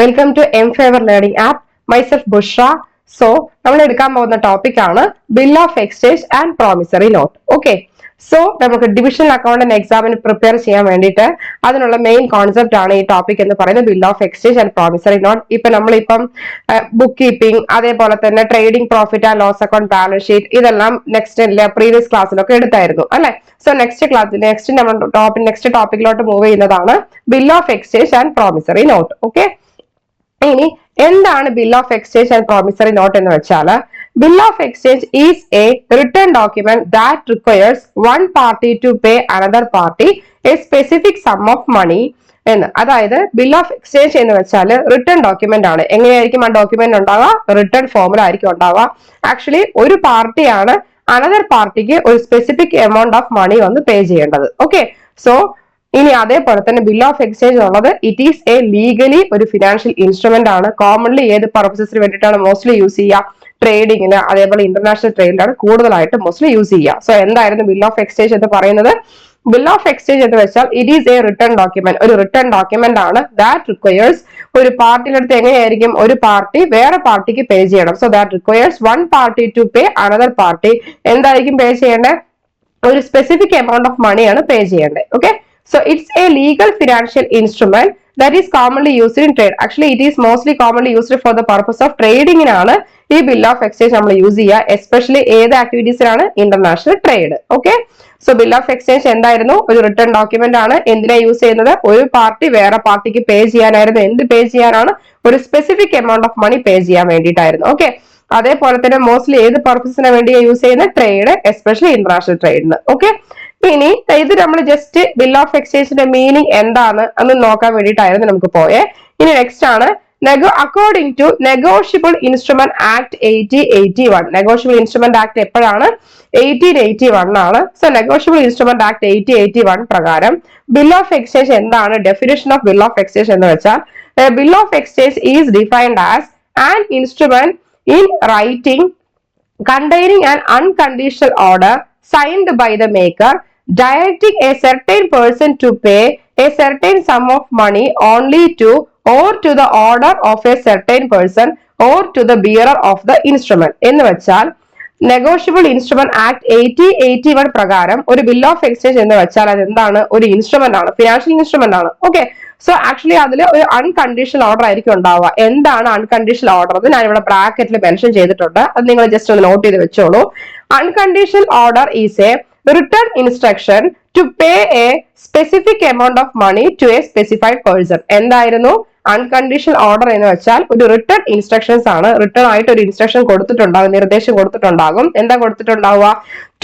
Welcome to M favour learning app. Myself Bushra. So നമ്മൾ എടുക്കാൻ പോകുന്ന ടോപ്പിക് ആണ് bill of exchange and promissory note. Okay, so നമുക്ക് divisional accountant എക്സാമിന് prepare ചെയ്യാൻ വേണ്ടിയിട്ട് അതിനുള്ള മെയിൻ കോൺസെപ്റ്റ് ആണ് ഈ ടോപ്പിക് എന്ന് പറയുന്നത്, bill of exchange and promissory note. നമ്മളിപ്പം ബുക്ക് കീപ്പിംഗ്, അതേപോലെ തന്നെ trading profit and loss account, balance sheet, ഇതെല്ലാം പ്രീവിയസ് ക്ലാസ്സിലൊക്കെ എടുത്തായിരുന്നു അല്ലെ. സോ നെക്സ്റ്റ് ടോപ്പിക്കിലോട്ട് മൂവ് ചെയ്യുന്നതാണ് bill of exchange and promissory note. Okay, ഇനി എന്താണ് bill of exchange and promissory note എന്ന് വെച്ചാൽ, bill of exchange is a written document that requires one party to pay another party a specific sum of money എന്ന്. അതായത് bill of exchange എന്ന് വെച്ചാൽ return document ആണ്. എങ്ങനെയായിരിക്കും ആ document ഉണ്ടാവുക? റിട്ടേൺ ഫോമിലായിരിക്കും ഉണ്ടാവുക. ആക്ച്വലി ഒരു പാർട്ടിയാണ് അനദർ പാർട്ടിക്ക് ഒരു സ്പെസിഫിക് എമൗണ്ട് ഓഫ് മണി വന്ന് പേ ചെയ്യേണ്ടത്. ഓക്കെ, സോ ഇനി അതേപോലെ തന്നെ ബിൽ ഓഫ് എക്സ്ചേഞ്ച് ഉള്ളത് ഇറ്റ് ഈസ് എ ലീഗലി ഒരു ഫിനാൻഷ്യൽ ഇൻസ്ട്രുമെന്റ് ആണ്. കോമൺലി ഏത് പർപ്പസസിന് വേണ്ടിയിട്ടാണ് മോസ്റ്റ്ലി യൂസ് ചെയ്യുക? ട്രേഡിങ്ങിന്, അതേപോലെ ഇന്റർനാഷണൽ ട്രേഡിലാണ് കൂടുതലായിട്ട് മോസ്റ്റ്ലി യൂസ് ചെയ്യുക. സോ എന്തായിരുന്നു ബിൽ ഓഫ് എക്സ്ചേഞ്ച് എന്ന് പറയുന്നത്? ബിൽ ഓഫ് എക്സ്ചേഞ്ച് എന്ന് വെച്ചാൽ it is a written document, ഒരു റിട്ടേൺ ഡോക്യുമെന്റ് ആണ് ദാറ്റ് റിക്വയേഴ്സ്, ഒരു പാർട്ടിയുടെ അടുത്ത് എങ്ങനെയായിരിക്കും ഒരു പാർട്ടി വേറെ പാർട്ടിക്ക് പേ ചെയ്യണം. So that requires one party to pay another party. എന്തായിരിക്കും പേ ചെയ്യേണ്ടത്? ഒരു സ്പെസിഫിക് എമൗണ്ട് ഓഫ് മണിയാണ് പേ ചെയ്യേണ്ടത്. Okay, so it's a legal financial instrument that is commonly used in trade. Actually it is mostly commonly used for the purpose of trading ആണ് ഈ bill of exchange നമ്മൾ use ചെയ്യുക. Especially ഏത് ആക്ടിവിറ്റീസിലാണ്? International trade. Okay, so bill of exchange എന്തായിരുന്നു? ഒരു return document ആണ്. എന്തിനാ യൂസ് ചെയ്യുന്നത്? ഒരു പാർട്ടി വേറെ പാർട്ടിക്ക് പേ ചെയ്യാനായിരുന്നു. എന്ത് പേ ചെയ്യാനാണ്? ഒരു സ്പെസിഫിക് എമൗണ്ട് ഓഫ് മണി പേ ചെയ്യാൻ വേണ്ടിയിട്ടായിരുന്നു. ഓക്കെ, അതേപോലെ തന്നെ മോസ്റ്റ്ലി ഏത് പർപ്പസിന് വേണ്ടിയാണ് യൂസ് ചെയ്യുന്നത്? ട്രേഡ്, എസ്പെഷ്യലി ഇന്റർനാഷണൽ ട്രേഡിന്. ഓക്കെ, ഇനി ഇത് നമ്മൾ ജസ്റ്റ് ബിൽ ഓഫ് എക്സ്ചേഞ്ചിന്റെ മീനിങ് എന്താണ് എന്ന് നോക്കാൻ വേണ്ടിയിട്ടായിരുന്നു നമുക്ക് പോയേ. ഇനി നെക്സ്റ്റ് ആണ് according to negotiable instrument act 1881. Negotiable instrument act എപ്പോഴാണ്? 1881 ആണ്. സോ നെഗോഷ്യബിൾ ഇൻസ്ട്രുമെന്റ് ആക്ട് 1881 പ്രകാരം ബിൽ ഓഫ് എക്സ്ചേഞ്ച് എന്താണ്? Definition of bill of exchange എന്ന് വെച്ചാൽ, bill of exchange is defined as an instrument in writing containing an unconditional order signed by the maker directing a certain person to pay a certain sum of money only to or to the order of a certain person or to the bearer of the instrument. എന്ന് വെച്ചാൽ negotiable instrument act 1881 പ്രകാരം ഒരു bill of exchange എന്ന് വെച്ചാൽ അത് എന്താണ്? ഒരു instrument ആണ്, ഫിനാൻഷ്യൽ ഇൻസ്ട്രുമെന്റ് ആണ്. ഓക്കെ, സോ ആക്ച്വലി അതിൽ ഒരു അൺകണ്ടീഷണൽ ഓർഡർ ആയിരിക്കും ഉണ്ടാവുക. എന്താണ് അൺകണ്ടീഷണൽ ഓർഡർ എന്ന് ഞാൻ ഇവിടെ ബ്രാക്കറ്റിൽ മെൻഷൻ ചെയ്തിട്ടുണ്ട്. അത് നിങ്ങൾ ജസ്റ്റ് ഒന്ന് നോട്ട് ചെയ്ത് വെച്ചോളൂ. Unconditional order is a written instruction to pay a specific amount of money to a specified person. എന്തായിരുന്നു അൺകണ്ടീഷണൽ ഓർഡർ എന്ന് വെച്ചാൽ? ഒരു റിട്ടേൺ ഇൻസ്ട്രക്ഷൻസ് ആണ്. റിട്ടേൺ ആയിട്ട് ഒരു ഇൻസ്ട്രക്ഷൻ കൊടുത്തിട്ടുണ്ടാകും, നിർദ്ദേശം കൊടുത്തിട്ടുണ്ടാകും. എന്താ കൊടുത്തിട്ടുണ്ടാവുക?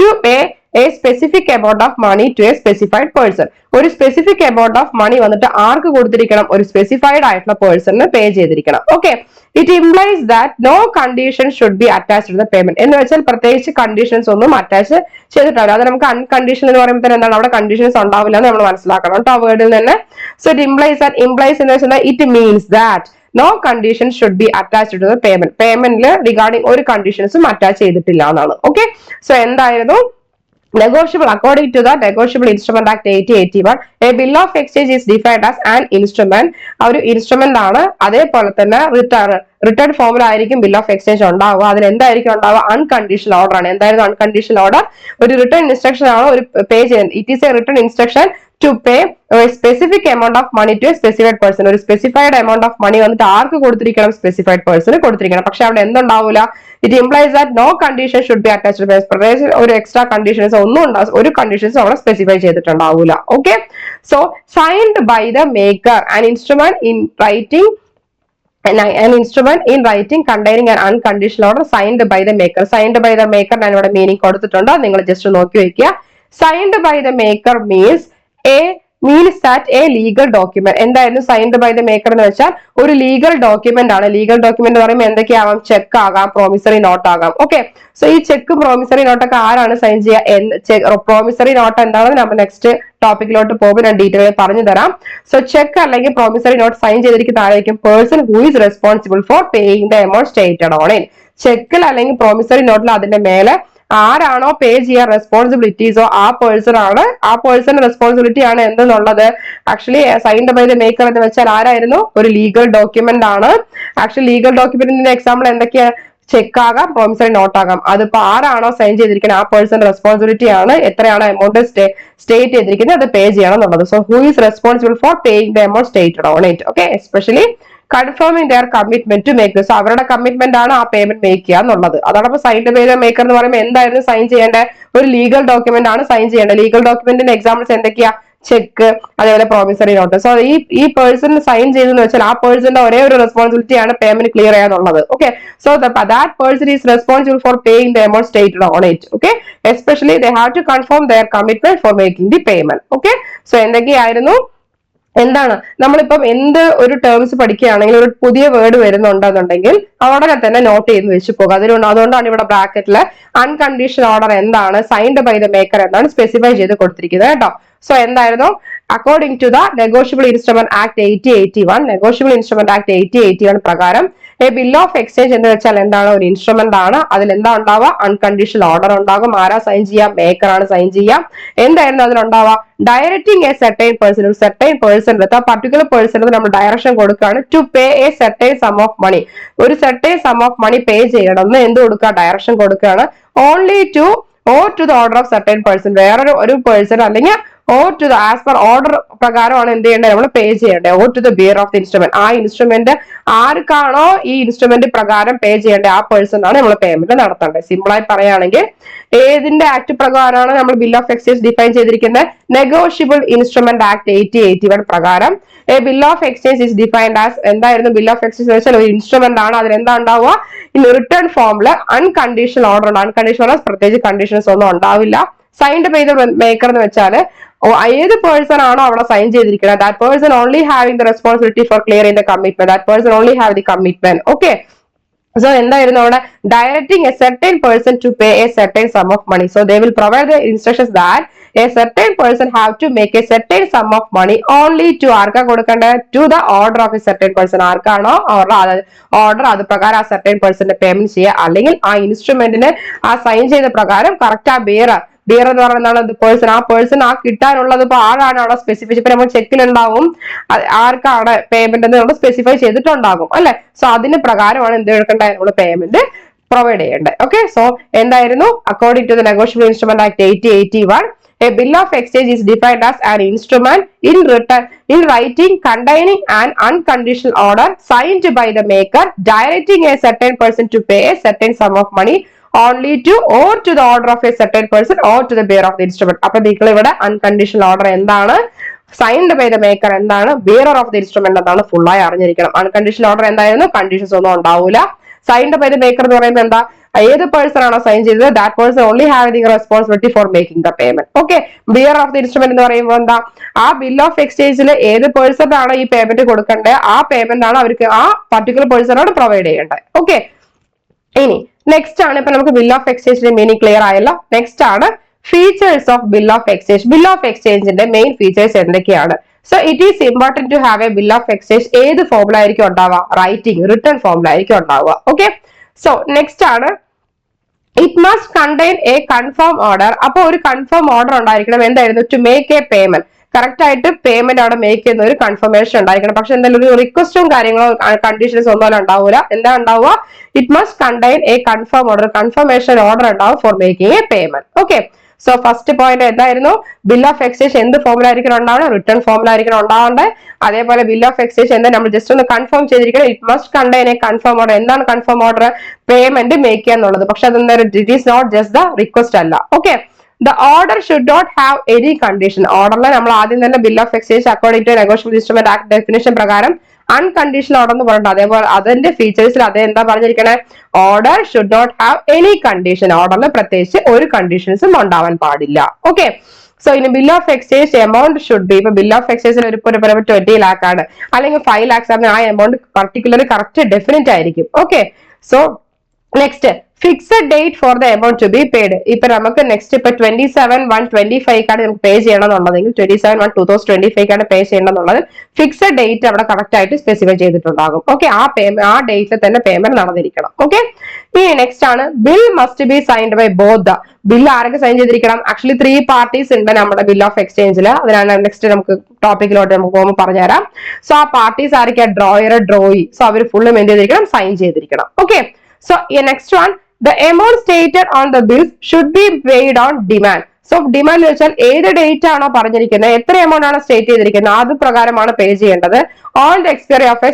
To pay a specific amount of money to a specified person. ഒരു സ്പെസിഫിക് എമൗണ്ട് ഓഫ് മണി വന്നിട്ട് ആർക്ക് കൊടുത്തിരിക്കണം? ഒരു സ്പെസിഫൈഡ് ആയിട്ടുള്ള പേഴ്സണിന് പേ ചെയ്തിരിക്കണം. Okay, it implies that no condition should be attached to the payment. എന്ന് വെച്ചാൽ പ്രത്യേകിച്ച് കണ്ടീഷൻസ് ഒന്നും അറ്റാച്ച് ചെയ്തിട്ടില്ല. അത് നമുക്ക് അൺകണ്ടീഷണൽ എന്ന് പറയുമ്പോൾ തന്നെ എന്താണ്? അവിടെ കണ്ടീഷൻസ് ഉണ്ടാവില്ല എന്ന് നമ്മൾ മനസ്സിലാക്കണം കേട്ടോ വേർഡിൽ തന്നെ. സോ ഇറ്റ് ഇംപ്ലൈസ് എന്ന് വെച്ചാൽ it means that no condition should be attached to the payment. പേയ്മെന്റിൽ റിഗാർഡിംഗ് ഒരു കണ്ടീഷൻസും അറ്റാച്ച് ചെയ്തിട്ടില്ല എന്നാണ്. ഓക്കെ, സോ എന്തായിരുന്നു? Negotiable. According to the Negotiable Instrument Act 1881, a bill of exchange is defined as an instrument. ഒരു instrument ആണ്. അതേപോലെ തന്നെ റിട്ടേൺ ഫോമിലായിരിക്കും ബിൽ ഓഫ് എക്സ്ചേഞ്ച് ഉണ്ടാവുക. അതിൽ എന്തായിരിക്കും ഉണ്ടാവുക? അൺകണ്ടീഷണൽ ഓർഡർ ആണ്. എന്തായിരുന്നു അൺകണ്ടീഷണൽ ഓർഡർ? ഒരു റിട്ടേൺ ഇൻസ്ട്രക്ഷൻ ആണ്, ഒരു പേ ചെയ്യുന്നത്. It is a written instruction to pay specific amount of money to a specified person. ഒരു സ്പെസിഫൈഡ് എമൗണ്ട് ഓഫ് മണി വന്നിട്ട് ആർക്ക് കൊടുത്തിരിക്കണം? സ്പെസിഫൈഡ് പേഴ്സണ് കൊടുത്തിരിക്കണം. പക്ഷെ അവിടെ എന്തുണ്ടാവില്ല? It implies that no condition should be attached. പ്രത്യേകിച്ച് ഒരു എക്സ്ട്രാ കണ്ടീഷൻസ് ഒന്നും ഉണ്ടാവും, ഒരു കണ്ടീഷൻസ് അവിടെ സ്പെസിഫൈ ചെയ്തിട്ടുണ്ടാവില്ല. Okay, so signed by the maker an instrument in writing an instrument in writing containing an unconditional order signed by the maker. Signed by the maker ഞാൻ ഇവിടെ meaning കൊടുത്തിട്ടുണ്ട്, നിങ്ങൾ just നോക്കി വെക്കുക. Signed by the maker means that a legal document. എന്തായിരുന്നു signed by the maker എന്ന് വെച്ചാൽ? ഒരു ലീഗൽ ഡോക്യുമെന്റ് ആണ്. ലീഗൽ ഡോക്യുമെന്റ് എന്ന് പറയുമ്പോൾ എന്തൊക്കെയാവാം? ചെക്ക് ആകാം, പ്രോമിസറി നോട്ട് ആകാം. ഓക്കെ, സോ ഈ ചെക്ക്, പ്രോമിസറി നോട്ടൊക്കെ ആരാണ് സൈൻ ചെയ്യുക? പ്രോമിസറി നോട്ട് എന്താണെന്ന് നമ്മൾ നെക്സ്റ്റ് ടോപ്പിക്കിലോട്ട് പോകുമ്പോൾ ഞാൻ ഡീറ്റെയിൽ പറഞ്ഞു തരാം. സോ ചെക്ക് അല്ലെങ്കിൽ പ്രോമിസറി നോട്ട് സൈൻ ചെയ്തിരിക്കുന്ന ആരായിരിക്കും? Person who is responsible for paying the amount stated on in. ചെക്കിൽ അല്ലെങ്കിൽ പ്രോമിസറി നോട്ടിൽ അതിന്റെ മേലെ ആരാണോ പേ ചെയ്യാൻ റെസ്പോൺസിബിലിറ്റീസോ ആ പേഴ്സൺ റെസ്പോൺസിബിലിറ്റി ആണ് എന്തെന്നുള്ളത് actually signed by the maker എന്ന് വെച്ചാൽ ആരായിരുന്നു? ഒരു ലീഗൽ ഡോക്യുമെന്റ് ആണ്. ആക്ച്വലി ലീഗൽ ഡോക്യുമെന്റിന്റെ എക്സാമ്പിൾ എന്തൊക്കെയാ? ചെക്ക് ആകാം, പ്രോമിസറി നോട്ട് ആകാം. അതിപ്പോ ആരാണോ സൈൻ ചെയ്തിരിക്കുന്നത് ആ പേഴ്സൺ റെസ്പോൺസിബിലിറ്റി ആണ് എത്രയാണോ എമൗണ്ട് സ്റ്റേറ്റ് ചെയ്തിരിക്കുന്നത് അത് പേ ചെയ്യണം എന്നുള്ളത്. So who is responsible for paying the amount stated on it? Okay, especially confirming their commitment to make this. അവരുടെ കമ്മിറ്റ്മെന്റ് ആണ് ആ പേയ്മെന്റ് മേക്ക് ചെയ്യുക എന്നുള്ളത്. അതോടൊപ്പം സൈൻഡ് ബൈ ദ മേക്കർ എന്ന് പറയുമ്പോൾ എന്തായിരുന്നു സൈൻ ചെയ്യേണ്ടത്? ഒരു ലീഗൽ ഡോക്യുമെന്റ് ആണ് സൈൻ ചെയ്യേണ്ടത്. ലീഗൽ ഡോക്യുമെന്റിന്റെ എക്സാമ്പിൾസ് എന്തൊക്കെയാ? ചെക്ക്, അതേപോലെ പ്രോമിസറി നോട്ട്. സോ ഈ പേഴ്സൺ സൈൻ ചെയ്തെന്ന് വെച്ചാൽ ആ പേഴ്സന്റെ ഒരേ ഒരു റെസ്പോൺസിബിലിറ്റി ആണ് പേയ്മെന്റ് ക്ലിയർ ചെയ്യാന്നുള്ളത്. Okay, so that person is responsible for paying the amount stated on it. Okay, especially they have to confirm their commitment for making the payment. Okay, so എന്തൊക്കെയായിരുന്നു? എന്താണ് നമ്മളിപ്പം എന്ത് ഒരു ടേംസ് പഠിക്കുകയാണെങ്കിൽ ഒരു പുതിയ വേർഡ് വരുന്നുണ്ടെന്നുണ്ടെങ്കിൽ ഉടനെ തന്നെ നോട്ട് ചെയ്ത് വെച്ച് പോകുക. അതുകൊണ്ടാണ് ഇവിടെ ബ്രാക്കറ്റിൽ അൺകണ്ടീഷണൽ ഓർഡർ എന്താണ്, സൈൻഡ് ബൈ ദ മേക്കർ എന്താണ് സ്പെസിഫൈ ചെയ്ത് കൊടുത്തിരിക്കുന്നത് കേട്ടോ. സോ എന്തായിരുന്നു? According to the negotiable instrument act 8081, negotiable instrument act 8081 പ്രകാരം എ ബിൽ ഓഫ് എക്സ്ചേഞ്ച് എന്ന് വെച്ചാൽ എന്താണ്? ഒരു ഇൻസ്ട്രുമെന്റ് ആണ്. അതിൽ എന്താ ഉണ്ടാവുക? അൺകണ്ടീഷണൽ ഓർഡർ ഉണ്ടാകും. ആരാ സൈൻ ചെയ്യാം? മേക്കർ ആണ് സൈൻ ചെയ്യാം. എന്തായിരുന്നു അതിലുണ്ടാവുക? ഡയറക്റ്റിംഗ് എ സെർട്ടൈൻ പേഴ്സൺ, ഒരു സെർട്ടൈൻ പേഴ്സൺ എടുത്ത് ആ പർട്ടിക്കുലർ പേഴ്സൺ നമ്മൾ ഡയറക്ഷൻ കൊടുക്കുകയാണ് to pay a certain sum of money. ഒരു certain sum of money pay ചെയ്യണം എന്ന് എന്ത് കൊടുക്കുക? ഡയറക്ഷൻ കൊടുക്കുകയാണ്. Only to the order of certain person, വേറൊരു പേഴ്സൺ അല്ലെങ്കിൽ to the as per order പ്രകാരമാണ് എന്ത് ചെയ്യേണ്ടത്? നമ്മൾ പേ ചെയ്യേണ്ടത്. To the bearer of the instrument, ആ ഇൻസ്ട്രുമെന്റ് ആർക്കാണോ ഈ ഇൻസ്ട്രുമെന്റ് പ്രകാരം പേ ചെയ്യേണ്ടത് ആ പേഴ്സൺ ആണ് നമ്മൾ പേയ്മെന്റ് നടത്തേണ്ടത്. സിമ്പിൾ ആയി പറയുകയാണെങ്കിൽ ഏതിന്റെ ആക്ട് പ്രകാരമാണ് നമ്മൾ ബിൽ ഓഫ് എക്സ്ചേഞ്ച് ഡിഫൈൻ ചെയ്തിരിക്കുന്നത്? നെഗോഷ്യബിൾ ഇൻസ്ട്രുമെന്റ് ആക്ട് 8081 പ്രകാരം A bill of exchange is defined as എന്തായിരുന്നു? ബിൽ ഓഫ് എക്സ്ചേഞ്ച് വെച്ചാൽ ഒരു ഇൻസ്ട്രുമെന്റ് ആണ്. അതിൽ എന്താ ഉണ്ടാവുക? ഇൻ റിട്ടേൺ ഫോമില് അൺകണ്ടീഷണൽ ഓർഡർ ഉണ്ട്. അൺകണ്ടീഷണൽ പ്രത്യേകിച്ച് കണ്ടീഷൻസ് ഒന്നും ഉണ്ടാവില്ല. സൈൻഡ് ബൈ ദ മേക്കർ എന്ന് വെച്ചാൽ ഏത് പേഴ്സൺ ആണോ അവിടെ സൈൻ ചെയ്തിരിക്കുന്നത് that person only having the responsibility for clearing the commitment, that person only have the commitment. Okay, so എന്തായിരുന്നു അവിടെ? Directing a certain person to pay a certain sum of money. So they will provide the instructions that a certain person have to make a certain sum of money only to ആർക്കാ കൊടുക്കേണ്ടത്? To the order of a certain person. ആർക്കാണോ order അത് പ്രകാരം ആ certain പേഴ്സന്റെ payment ചെയ്യുക, അല്ലെങ്കിൽ ആ ഇൻസ്ട്രുമെന്റിന് ആ സൈൻ ചെയ്ത പ്രകാരം കറക്റ്റ് ആ ബിയർ എന്ന് പറയുന്നത് പേഴ്സൺ, ആ പേഴ്സൺ ആ കിട്ടാനുള്ളത് ഇപ്പൊ ആരാണ് അവിടെ സ്പെസിഫൈ, ഇപ്പൊ നമ്മൾ ചെക്കിലുണ്ടാവും ആർക്കാണ് പേയ്മെന്റ് എന്ന് നമ്മൾ സ്പെസിഫൈ ചെയ്തിട്ടുണ്ടാകും അല്ലെ. സോ അതിന് പ്രകാരമാണ് എന്ത് എടുക്കേണ്ടത്? നമ്മൾ പേയ്മെന്റ് പ്രൊവൈഡ് ചെയ്യേണ്ടത്. ഓക്കെ, സോ എന്തായിരുന്നു? According to the negotiable instrument act 8081, a bill of exchange is defined as an instrument in writing containing an unconditional order signed by the maker directing a certain person to pay a certain sum of money only to the order of a certain person or to the bearer of the instrument. അപ്പൊ നിങ്ങൾ ഇവിടെ unconditional order എന്താണ്, signed by the maker എന്താണ്, bearer of the instrument എന്താണ് ഫുള്ളായി അറിഞ്ഞിരിക്കണം. Unconditional order എന്തായിരുന്നു? Conditions ഒന്നും ഉണ്ടാവില്ല. സൈൻഡ് ബൈ ദ മേക്കർ എന്ന് പറയുമ്പോൾ എന്താ? ഏത് പേഴ്സൺ ആണോ സൈൻ ചെയ്തത് that person only having responsibility for making the payment. Okay, bearer of the instrument എന്ന് പറയുമ്പോൾ എന്താ? ആ ബിൽ ഓഫ് എക്സ്ചേഞ്ചിൽ ഏത് പേഴ്സൺ ആണോ ഈ പേയ്മെന്റ് കൊടുക്കേണ്ടത് ആ പേയ്മെന്റ് ആണ് അവർക്ക് ആ പർട്ടിക്കുലർ പേഴ്സണോട് പ്രൊവൈഡ് ചെയ്യേണ്ടത്. ഓക്കെ, ഇനി നെക്സ്റ്റ് ആണ്, ഇപ്പൊ നമുക്ക് ബിൽ ഓഫ് എക്സ്ചേഞ്ചിന്റെ മീനിങ് ക്ലിയർ ആയല്ലോ. നെക്സ്റ്റ് ആണ് features of bill of exchange. Bill of എക്സ്ചേഞ്ചിന്റെ മെയിൻ ഫീച്ചേഴ്സ് എന്തൊക്കെയാണ്? So it is important to have a bill of exchange. ഏത് ഫോമിലായിരിക്കും ഉണ്ടാവുക? റൈറ്റിംഗ്, റിട്ടേൺ ഫോമിലായിരിക്കും ഉണ്ടാവുക. ഓക്കെ, സോ നെക്സ്റ്റ് ആണ് it must contain a confirm order. അപ്പൊ ഒരു കൺഫേം ഓർഡർ ഉണ്ടായിരിക്കണം. എന്തായിരുന്നു? To make a payment, correct ആയിട്ട് പേയ്മെന്റ് അവിടെ മേക്ക് ചെയ്യുന്ന ഒരു കൺഫർമേഷൻ ഉണ്ടായിരിക്കണം. പക്ഷെ എന്തായാലും ഒരു റിക്വസ്റ്റും കാര്യങ്ങളോ കണ്ടീഷൻസ് ഒന്നും ഉണ്ടാവില്ല. എന്താ ഉണ്ടാവുക? It must contain a confirm order, confirmation order ഉണ്ടാവും for making a payment. Okay, so first point എന്തായിരുന്നു? ബിൽ ഓഫ് എക്സ്ചേഞ്ച് എന്ത് ഫോമിലായിരിക്കണം ഉണ്ടാവണം? റിട്ടേൺ ഫോമിലായിരിക്കണം ഉണ്ടാവേണ്ടത്. അതേപോലെ ബിൽ ഓഫ് എക്സ്ചേഞ്ച് എന്താ നമ്മൾ ജസ്റ്റ് ഒന്ന് കൺഫേം ചെയ്തിരിക്കണം. It must contain a confirm order. എന്താണ് കൺഫേം ഓർഡർ? പേയ്മെന്റ് മേക്ക് ചെയ്യാന്നുള്ളത്. പക്ഷെ അതെന്തായാലും it is not just the request അല്ല. Okay, the order should not have any condition. ഓർഡറിൽ നമ്മൾ ആദ്യം തന്നെ bill of exchange according to negotiable instrument act definition പ്രകാരം അൺകണ്ടീഷണൽ ഓർഡർ എന്ന് പറഞ്ഞിട്ട് അതേപോലെ അതിന്റെ ഫീച്ചേഴ്സിൽ അതേ എന്താ പറഞ്ഞിരിക്കണേ? Order should not have any condition. ഓർഡറിൽ പ്രത്യേകിച്ച് ഒരു കണ്ടീഷൻസും ഉണ്ടാവാൻ പാടില്ല. ഓക്കെ, സോ ഇനി bill of exchange amount should be, ഇപ്പൊ ബിൽ ഓഫ് എക്സ്ചേഞ്ചിൽ ഒരു 20 lakh ആണ് അല്ലെങ്കിൽ 5 lakhs ആണ്, ആ എമൗണ്ട് പർട്ടിക്കുലർ കറക്റ്റ് ഡെഫിനിറ്റ് ആയിരിക്കും. Okay, so next fixed date for the amount to be paid. ഇപ്പൊ നമുക്ക് നെക്സ്റ്റ് ഇപ്പൊ 27/1/25 നമുക്ക് പേ ചെയ്യണമെന്നുണ്ടെങ്കിൽ 27/1/2025 പേ ചെയ്യണമെന്നുള്ളത് ഫിക്സഡ് ഡേറ്റ് അവിടെ കറക്റ്റ് ആയിട്ട് സ്പെസിഫൈ ചെയ്തിട്ടുണ്ടാകും. ഓക്കെ, ആ ഡേറ്റിൽ തന്നെ പേയ്മെന്റ് നടന്നിരിക്കണം. ഓക്കെ, ഇനി നെക്സ്റ്റ് ആണ് bill must be signed by both the. Bill ആരൊക്കെ സൈൻ ചെയ്തിരിക്കണം? ആക്ച്വലി 3 പാർട്ടീസ് ഉണ്ട് നമ്മുടെ ബിൽ ഓഫ് എക്സ്ചേഞ്ചിൽ. അതിനാണ് നെക്സ്റ്റ് നമുക്ക് ടോപ്പിക്കിലോട്ട് നമുക്ക് പോകുമ്പോൾ പറഞ്ഞുതരാം. സോ ആ പാർട്ടീസ് ആരൊക്കെയാ? Drawer, drawee. സോ അവർ ഫുള്ളും എന്ത് ചെയ്തിരിക്കണം? സൈൻ ചെയ്തിരിക്കണം. Okay, so next one, the amount stated on the bills should be paid on demand. So demand വെച്ചാൽ ഏത് ഡേറ്റ് ആണോ പറഞ്ഞിരിക്കുന്നത്, എത്ര എമൗണ്ട് ആണ് സ്റ്റേറ്റ് ചെയ്തിരിക്കുന്നത്, അത് പ്രകാരമാണ് പേ ചെയ്യേണ്ടത്. On the expiry of A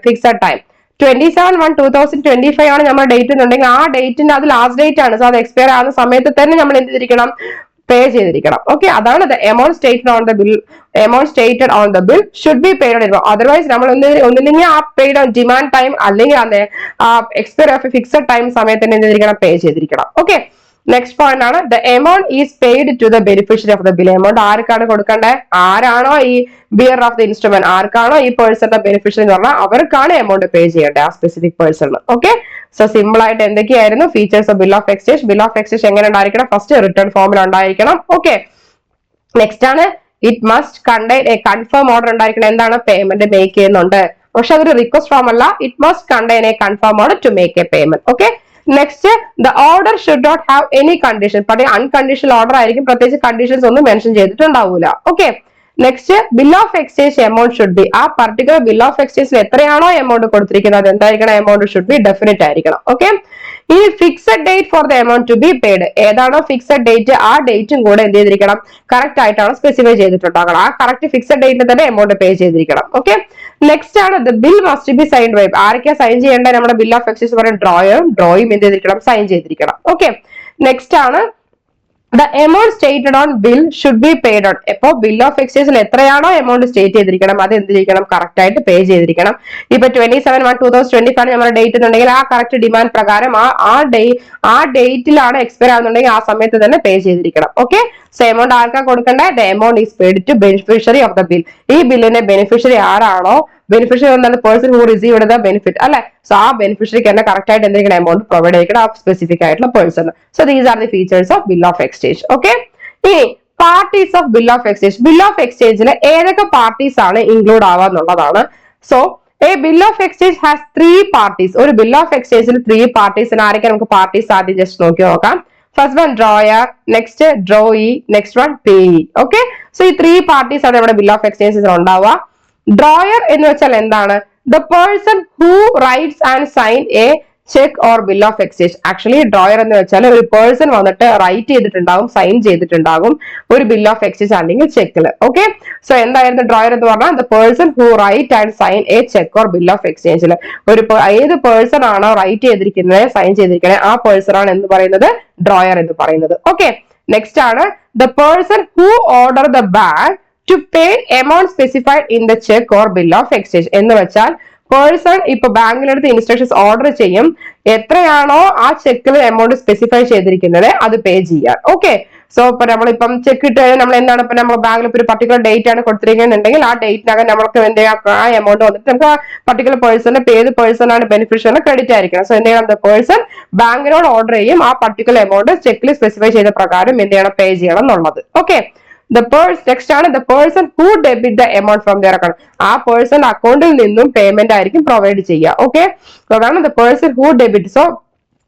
fixed time. 27/1/2025 ആണ് നമ്മുടെ ഡേറ്റ് എന്നുണ്ടെങ്കിൽ ആ ഡേറ്റിന്റെ അത് ലാസ്റ്റ് ഡേറ്റ് ആണ്. സോ അത് എക്സ്പയർ ആകുന്ന സമയത്ത് തന്നെ നമ്മൾ എന്ത് ചെയ്തിരിക്കണം? പേ ചെയ്തിരിക്കണം. ഓക്കെ, അതാണ് amount stated on the bill should be paid on. Otherwise നമ്മൾ ഒന്നില്ലെങ്കിൽ ആ പെയ്ഡ് ഓൺ ഡിമാൻഡ് ടൈം അല്ലെങ്കിൽ എക്സ്പയറി ഓഫ് ഫിക്സഡ് ടൈം സമയത്ത് എന്ത് ചെയ്തിരിക്കണം? പേ ചെയ്തിരിക്കണം. ഓക്കെ, നെക്സ്റ്റ് പോയിന്റ് ആണ് the amount is paid to the beneficiary of the bill. എമൗണ്ട് ആർക്കാണ് കൊടുക്കേണ്ടത്? ആരാണോ ഈ ബിയർ ഓഫ് ദ ഇൻസ്ട്രുമെന്റ്, ആർക്കാണോ ഈ പേഴ്സന്റെ ബെനിഫിഷ്യറി എന്ന് പറഞ്ഞാൽ അവർക്കാണ് എമൗണ്ട് പേ ചെയ്യേണ്ടത്, ആ specific person. Okay, so simple ആയിട്ട് എന്തൊക്കെയായിരുന്നു features of bill of exchange? Bill of exchange എങ്ങനെ ഉണ്ടായിരിക്കണം? ഫസ്റ്റ് റിട്ടേൺ ഫോമിൽ ഉണ്ടായിരിക്കണം. ഓക്കെ, നെക്സ്റ്റ് ആണ് it must contain a confirm order ഉണ്ടായിരിക്കണം. എന്താണ്? പേയ്മെന്റ് മേക്ക് ചെയ്യുന്നുണ്ട്, പക്ഷെ അതൊരു റിക്വസ്റ്റ് ഫോം അല്ല. It must contain a confirm order to make a payment. Okay, next the order should not have any condition. പക്ഷേ unconditional order ആയിരിക്കും, പ്രത്യേകിച്ച് conditions ഒന്നും മെൻഷൻ ചെയ്തിട്ടുണ്ടാവൂല. Okay, next bill of exchange amount should be. ആ particular bill of എക്സ്ചേഞ്ചിൽ എത്രയാണോ amount കൊടുത്തിരിക്കുന്നത് അത് എന്തായിരിക്കണം? എമൗണ്ട് ഷുഡ് ബി ഡെഫിനറ്റ് ആയിരിക്കണം. ഓക്കെ, ഈ fixed date for the amount to be paid. ഏതാണോ ഫിക്സഡ് ഡേറ്റ് ആ ഡേറ്റും കൂടെ എന്ത് ചെയ്തിരിക്കണം? കറക്റ്റ് ആയിട്ടാണ് സ്പെസിഫൈ ചെയ്തിട്ടുണ്ടാകണം. ആ കറക്റ്റ് ഫിക്സഡ് ഡേറ്റിൽ തന്നെ എമൗണ്ട് പേ ചെയ്തിരിക്കണം. ഓക്കെ, നെക്സ്റ്റ് ആണ് the bill must be signed by. ആരൊക്കെയാ സൈൻ ചെയ്യേണ്ടത്? നമ്മുടെ ബിൽ ഓഫ് എക്സ്ചേഞ്ച് പറയുന്നത് ഡ്രോയറും ഡ്രോയും എന്ത് ചെയ്തിരിക്കണം? സൈൻ ചെയ്തിരിക്കണം. ഓക്കെ, നെക്സ്റ്റ് ആണ് the amount stated on bill should be paid on. ഇപ്പൊ ബിൽ ഓഫ് എക്സ്ചേഞ്ചിൽ എത്രയാണോ എമൗണ്ട് സ്റ്റേറ്റ് ചെയ്തിരിക്കണം അത് എന്തിരിക്കണം? കറക്റ്റ് ആയിട്ട് പേ ചെയ്തിരിക്കണം. ഇപ്പൊ 27/1/2025 നമ്മുടെ ഡേറ്റ് എന്നുണ്ടെങ്കിൽ ആ കറക്റ്റ് ഡിമാൻഡ് പ്രകാരം ആ ഡേറ്റിലാണ് എക്സ്പയർ ആകുന്നുണ്ടെങ്കിൽ ആ സമയത്ത് തന്നെ പേ ചെയ്തിരിക്കണം. ഓക്കെ, സോ എമൗണ്ട് ആർക്കാ കൊടുക്കേണ്ടത്? The amount is paid to beneficiary of the bill. ഈ ബില്ലിന്റെ ബെനിഫിഷ്യറി ആരാണോ, ബെനിഫിഷ്യറി എന്നാൽ person who received the benefit അല്ലെ. സോ ആ ബെനിഫിഷ്യറിക്ക് തന്നെ കറക്റ്റ് ആയിട്ട് എന്തെങ്കിലും എമൗണ്ട് പ്രൊവൈഡ് ചെയ്യണം ആ സ്പെസിഫിക് ആയിട്ടുള്ള person. So these are the features of bill of exchange. Okay, ഇനി parties of bill of exchange. Bill of എക്സ്ചേഞ്ചിൽ ഏതൊക്കെ പാർട്ടീസ് ആണ് ഇൻക്ലൂഡ് ആവാന്നുള്ളതാണ്. So a bill of exchange has 3 parties. ഒരു ബിൽ ഓഫ് എക്സ്ചേഞ്ചിൽ 3 പാർട്ടീസിന് ആരൊക്കെ നമുക്ക് പാർട്ടീസ് ആദ്യം ജസ്റ്റ് നോക്കാം. First one drawer, next drawee, next one payee. Okay, so ഈ 3 പാർട്ടീസ് ആണ് നമ്മുടെ ബിൽ ഓഫ് എക്സ്ചേഞ്ചിൽ ഉണ്ടാവുക. ഡ്രോയർ എന്ന് വെച്ചാൽ എന്താണ്? The person who writes and sign a cheque or bill of exchange. Actually drawer എന്ന് വെച്ചാൽ ഒരു പേഴ്സൺ വന്നിട്ട് റൈറ്റ് ചെയ്തിട്ടുണ്ടാകും, സൈൻ ചെയ്തിട്ടുണ്ടാകും ഒരു ബിൽ ഓഫ് എക്സ്ചേഞ്ച് അല്ലെങ്കിൽ ചെക്കിൽ. ഓക്കെ, സോ എന്തായിരുന്നു ഡ്രോയർ എന്ന് പറഞ്ഞാൽ? The person who write and sign a cheque or bill of എക്സ്ചേഞ്ചിൽ ഏത് പേഴ്സൺ ആണോ റൈറ്റ് ചെയ്തിരിക്കുന്നത്, സൈൻ ചെയ്തിരിക്കുന്നത്, ആ പേഴ്സൺ ആണ് എന്ന് പറയുന്നത് ഡ്രോയർ എന്ന് പറയുന്നത്. ഓക്കെ, നെക്സ്റ്റ് ആണ് the person who order the bank to pay amount specified in the cheque or bill of exchange. എന്ന് വെച്ചാൽ പേഴ്സൺ ഇപ്പൊ ബാങ്കിലെടുത്ത് ഇൻസ്ട്രക്ഷൻസ് ഓർഡർ ചെയ്യും, എത്രയാണോ ആ ചെക്കിൽ എമൗണ്ട് സ്പെസിഫൈ ചെയ്തിരിക്കുന്നത് അത് പേ ചെയ്യാൻ. ഓക്കെ, സോ ഇപ്പൊ നമ്മളിപ്പം ചെക്ക് ഇട്ട് നമ്മൾ എന്താണ് ഇപ്പൊ നമ്മൾ ബാങ്കിൽ ഒരു പർട്ടിക്കുലർ ഡേറ്റ് ആണ് കൊടുത്തിരിക്കുന്നുണ്ടെങ്കിൽ ആ ഡേറ്റിനകം നമുക്ക് എന്ത് ചെയ്യാം? ആ എമൗണ്ട് വന്നിട്ട് നമുക്ക് പർട്ടിക്കുലർ പേഴ്സണ് ഏത് പേഴ്സൺ ആണ് ബെനിഫിഷ്യറി ക്രെഡിറ്റ് ആയിരിക്കണം. സോ എന്ത് ചെയ്യണം? ദ പേഴ്സൺ ബാങ്കിനോട് ഓർഡർ ചെയ്യും, ആ പർട്ടിക്കുലർ എമൗണ്ട് ചെക്കിൽ സ്പെസിഫൈ ചെയ്ത പ്രകാരം എന്ത് ചെയ്യണം? പേ ചെയ്യണം എന്നുള്ളത്. ഓക്കെ, നെക്സ്റ്റ് ആണ് the person who debit the amount from their account. ആ പേഴ്സൺ അക്കൗണ്ടിൽ നിന്നും പേയ്മെന്റ് ആയിരിക്കും പ്രൊവൈഡ് ചെയ്യുക. ഓക്കെ, അതാണ് the person who debit. So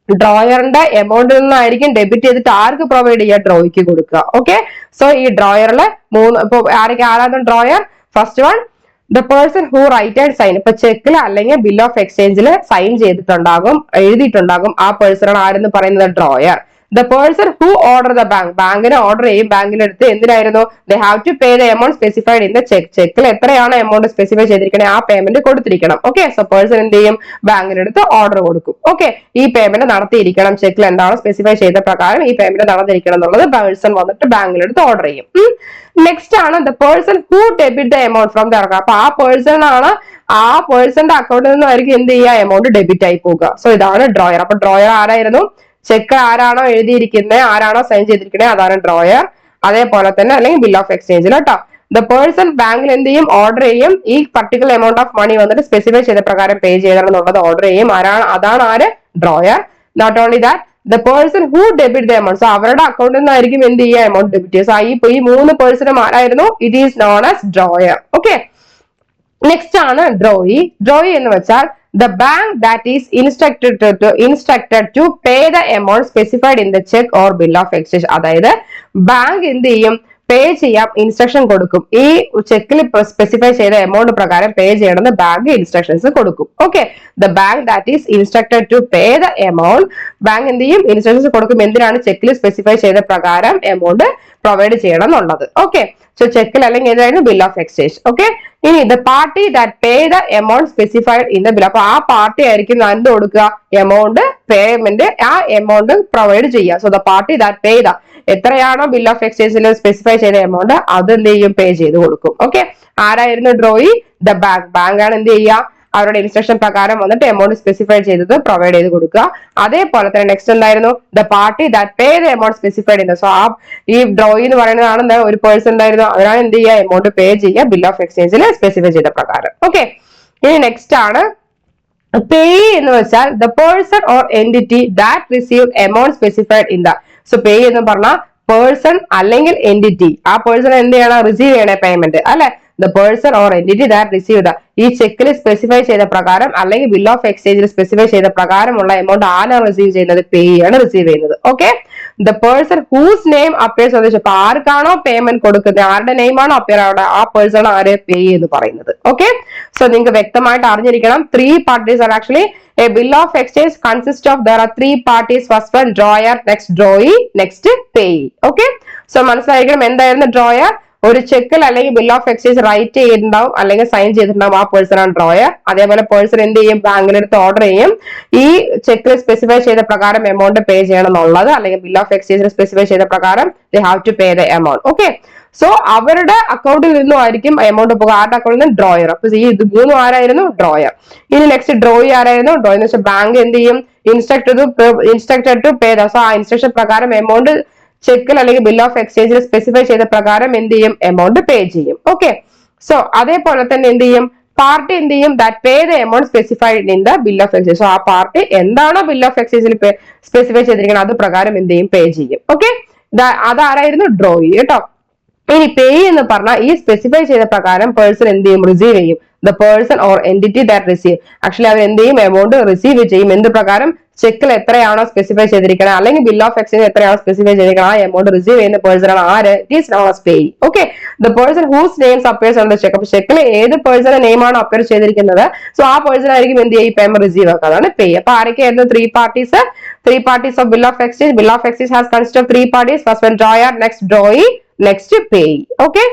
ഡ്രോയറിന്റെ എമൗണ്ടിൽ നിന്നായിരിക്കും ഡെബിറ്റ് ചെയ്തിട്ട് ആർക്ക് പ്രൊവൈഡ് ചെയ്യുക? ഡ്രോയ്ക്ക് കൊടുക്കുക. ഓക്കെ, സോ ഈ ഡ്രോയറിലെ ഇപ്പൊ ആരാണ് drawer? First one the person who write and sign. ഇപ്പൊ ചെക്കിൽ അല്ലെങ്കിൽ ബിൽ ഓഫ് എക്സ്ചേഞ്ചിൽ സൈൻ ചെയ്തിട്ടുണ്ടാകും, എഴുതിയിട്ടുണ്ടാകും, ആ പേഴ്സൺ ആണ് ആരെന്ന് പറയുന്നത്? Drawer. The person who order the bank. ബാങ്കിന് ഓർഡർ ചെയ്യും, ബാങ്കിലെടുത്ത് എന്തിനായിരുന്നു? They have to pay the amount specified in the cheque. ചെക്കിൽ എത്രയാണ് എമൗണ്ട് സ്പെസിഫൈ ചെയ്തിരിക്കുന്നത് ആ പേയ്മെന്റ് കൊടുത്തിരിക്കണം. ഓക്കെ, സോ പേഴ്സൺ എന്ത് ചെയ്യും? ബാങ്കിലെടുത്ത് ഓർഡർ കൊടുക്കും. ഓക്കെ, ഈ പേയ്മെന്റ് നടത്തിയിരിക്കണം, ചെക്കിൽ എന്താണ് സ്പെസിഫൈ ചെയ്ത പ്രകാരം ഈ പേയ്മെന്റ് നടന്നിരിക്കണം എന്നുള്ളത് പേഴ്സൺ വന്നിട്ട് ബാങ്കിലെടുത്ത് ഓർഡർ ചെയ്യും. നെക്സ്റ്റ് ആണ് the person who debit the amount from the account. അപ്പൊ ആ പേഴ്സൺ ആണ് ആ പേഴ്സന്റെ അക്കൗണ്ടിൽ നിന്നായിരിക്കും എന്ത് ചെയ്യുക? എമൗണ്ട് ഡെബിറ്റ് ആയി പോകുക. സോ ഇതാണ് ഡ്രോയർ. അപ്പൊ ഡ്രോയർ ആരായിരുന്നു? ചെക്ക് ആരാണോ എഴുതിയിരിക്കുന്നത്, ആരാണോ സൈൻ ചെയ്തിരിക്കുന്നത്, അതാണ് ഡ്രോയർ. അതേപോലെ തന്നെ അല്ലെങ്കിൽ ബിൽ ഓഫ് എക്സ്ചേഞ്ചിൽ കേട്ടോ ദ പേഴ്സൺ ബാങ്കിൽ എന്ത് ചെയ്യും? ഓർഡർ ചെയ്യും, ഈ പർട്ടിക്കുലർ എമൗണ്ട് ഓഫ് മണി വന്നിട്ട് സ്പെസിഫൈ ചെയ്ത പ്രകാരം പേ ചെയ്യണം എന്നുള്ളത് ഓർഡർ ചെയ്യും. അതാണ് ആര്? Drawer. Not only that the person who debit the amount, so അവരുടെ അക്കൗണ്ടിൽ നിന്നായിരിക്കും എന്ത് ചെയ്യുക എമൗണ്ട് ഡെബിറ്റ് ചെയ്യുക. സോ ഈ 3 പേഴ്സണും ആരായിരുന്നു? It is known as drawer. Okay, next ആണ് ഡ്രോയി. ഡ്രോയി എന്ന് വെച്ചാൽ the bank that is instructed to pay the amount specified in the check or bill of exchange. അതായത് ബാങ്ക് എന്ത് ചെയ്യും? പേ ചെയ്യാം, ഇൻസ്ട്രക്ഷൻ കൊടുക്കും. ഈ ചെക്കിൽ സ്പെസിഫൈ ചെയ്ത എമൗണ്ട് പ്രകാരം പേ ചെയ്യണമെന്ന് ബാങ്ക് ഇൻസ്ട്രക്ഷൻസ് കൊടുക്കും. Okay, the bank that is instructed to pay the amount, bank എന്ത് ചെയ്യും? ഇൻസ്ട്രക്ഷൻസ് കൊടുക്കും. എന്തിനാണ്? ചെക്കിൽ സ്പെസിഫൈ ചെയ്ത പ്രകാരം എമൗണ്ട് പ്രൊവൈഡ് ചെയ്യണം എന്നുള്ളത്. ഓക്കെ, സോ ചെക്കിൽ അല്ലെങ്കിൽ ഏതായിരുന്നു? Bill of exchange. ഓക്കെ, ഇനി the party that pay the amount specified in the bill, അപ്പൊ ആ പാർട്ടി ആയിരിക്കും എന്ത് കൊടുക്കുക? എമൗണ്ട് പേയ്മെന്റ്, ആ എമൗണ്ട് പ്രൊവൈഡ് ചെയ്യുക. So the party that pay the, എത്രയാണോ ബിൽ ഓഫ് എക്സ്ചേഞ്ചിൽ സ്പെസിഫൈ ചെയ്ത എമൗണ്ട് അത് എന്ത് ചെയ്യും? പേ ചെയ്ത് കൊടുക്കും. ഓക്കെ, ആരായിരുന്നു ഡ്രോയി? The bank. ബാങ്ക് ആണ് എന്ത് ചെയ്യുക? അവരുടെ ഇൻസ്ട്രക്ഷൻ പ്രകാരം വന്നിട്ട് എമൗണ്ട് സ്പെസിഫൈ ചെയ്തത് പ്രൊവൈഡ് ചെയ്ത് കൊടുക്കുക. അതേപോലെ തന്നെ നെക്സ്റ്റ് എന്തായിരുന്നു? The party that pay the amount specified ചെയ്യുന്നത്. സോ ആ ഈ ഡ്രോയി എന്ന് പറയുന്നതാണ് എന്താ? ഒരു പേഴ്സൺ ഉണ്ടായിരുന്നു, അവരാണ് എന്ത് ചെയ്യുക? എമൗണ്ട് പേ ചെയ്യുക ബിൽ ഓഫ് എക്സ്ചേഞ്ചിൽ സ്പെസിഫൈ ചെയ്ത പ്രകാരം. ഓക്കെ, ഇനി നെക്സ്റ്റ് ആണ് പേ എന്ന് വെച്ചാൽ the person or entity that receive amount specified in the, so payee എന്ന് പറഞ്ഞാൽ പേഴ്സൺ അല്ലെങ്കിൽ എൻറ്റിറ്റി, ആ പേഴ്സൺ എന്ത് ചെയ്യണം? റിസീവ് ചെയ്യണേ പേയ്മെന്റ് അല്ലെ. The person or entity that receive the, ഈ ചെക്കിൽ സ്പെസിഫൈ ചെയ്ത പ്രകാരം അല്ലെങ്കിൽ ബിൽ ഓഫ് എക്സ്ചേഞ്ചിൽ സ്പെസിഫൈ ചെയ്ത പ്രകാരമുള്ള എമൗണ്ട് ആരാണ് റിസീവ് ചെയ്യുന്നത്? പേ ആണ് റിസീവ് ചെയ്യുന്നത്. Okay, the person whose name appears on the cheque, ആർക്കാണോ പേയ്മെന്റ് കൊടുക്കുന്നത്, ആരുടെ നെയിമാണോ അപ്പിയർ അവിടെ, ആ പേഴ്സൺ ആരെ പേ എന്ന് പറയുന്നത്. ഓക്കെ, സോ നിങ്ങൾക്ക് വ്യക്തമായിട്ട് അറിഞ്ഞിരിക്കണം. 3 parties are actually a bill of exchange consists of, there are 3 parties. First one drawer, next drawee, next payee. Okay, so മനസ്സിലായിരിക്കണം എന്തായിരുന്നു ഡ്രോയർ? ഒരു ചെക്കിൽ അല്ലെങ്കിൽ ബിൽ ഓഫ് എക്സ്ചേഞ്ച് റൈറ്റ് ചെയ്തിട്ടുണ്ടാവും അല്ലെങ്കിൽ സൈൻ ചെയ്തിട്ടുണ്ടാവും, ആ പേഴ്സൺ ആണ് ഡ്രോയർ. അതേപോലെ പേഴ്സൺ എന്ത് ചെയ്യും? ബാങ്കിലെടുത്ത് ഓർഡർ ചെയ്യും, ഈ ചെക്കിൽ സ്പെസിഫൈ ചെയ്ത പ്രകാരം എമൗണ്ട് പേ ചെയ്യണം എന്നുള്ളത്, അല്ലെങ്കിൽ ബിൽ ഓഫ് എക്സ്ചേഞ്ചിൽ സ്പെസിഫൈ ചെയ്ത പ്രകാരം they have to pay the amount. Okay, so അവരുടെ അക്കൗണ്ടിൽ നിന്നും ആയിരിക്കും എമൗണ്ട് പോകുക. ആരുടെ അക്കൗണ്ടിൽ നിന്ന്? ഡ്രോയർ. അപ്പൊ ഈ ഇത് 3 ആരായിരുന്നു? ഡ്രോയർ. ഇനി നെക്സ്റ്റ് ഡ്രോയി ആരായിരുന്നു? ഡ്രോയി എന്ന് വെച്ചാൽ ബാങ്ക് എന്ത് ചെയ്യും? Instructed to pay the, so ആ ഇൻസ്ട്രക്ഷൻ പ്രകാരം എമൗണ്ട് ചെക്കിൽ അല്ലെങ്കിൽ ബിൽ ഓഫ് എക്സ്ചേഞ്ചിൽ സ്പെസിഫൈ ചെയ്ത പ്രകാരം എന്ത് ചെയ്യും? എമൗണ്ട് പേ ചെയ്യും. ഓക്കെ, സോ അതേപോലെ തന്നെ എന്ത് ചെയ്യും? പാർട്ടി എന്ത് ചെയ്യും? That pay the amount specified in the bill of exchange, so ആ പാർട്ടി എന്താണോ ബിൽ ഓഫ് എക്സ്ചേഞ്ചിൽ സ്പെസിഫൈ ചെയ്തിരിക്കുന്നത് അത് പ്രകാരം എന്ത് ചെയ്യും? പേ ചെയ്യും. ഓക്കെ, അതാരായിരുന്നു? ഡ്രോയി കേട്ടോ. ഇനി പേ എന്ന് പറഞ്ഞാൽ ഈ സ്പെസിഫൈ ചെയ്ത പ്രകാരം പേഴ്സൺ എന്ത് ചെയ്യും? റിസീവ് ചെയ്യും. The person or entity that receive, actually അവർ എന്ത് ചെയ്യും? എമൗണ്ട് റിസീവ് ചെയ്യും. എന്ത് പ്രകാരം? ചെക്കിൽ എത്രയാണോ സ്പെസിഫൈ ചെയ്തിരിക്കുന്നത് അല്ലെങ്കിൽ ബിൽ ഓഫ് എക്സ്ചേഞ്ച് എത്രയാണോ സ്പെസിഫൈ ചെയ്തിരിക്കുന്നത് ആ എമൗണ്ട് റിസീവ് ചെയ്യുന്ന പേഴ്സൺ ആണ് ആര്? It is known as payee. Okay, the person whose names appears on the cheque, അപ്പൊ ചെക്കിൽ ഏത് പേഴ്സണെ നെയിമാണോ അപ്പിയർ ചെയ്തിരിക്കുന്നത് സോ ആ പേഴ്സൺ ആയിരിക്കും എന്ത് ചെയ്യും? പേയ്മെന്റ് റിസീവ് ആക്കുക. അതാണ് പേ. അപ്പൊ ആരൊക്കെയായിരുന്നു? 3 parties. 3 parties of bill of exchange. Bill of exchange has consisted of 3 parties. First one drawer, next drawee, next payee. Okay,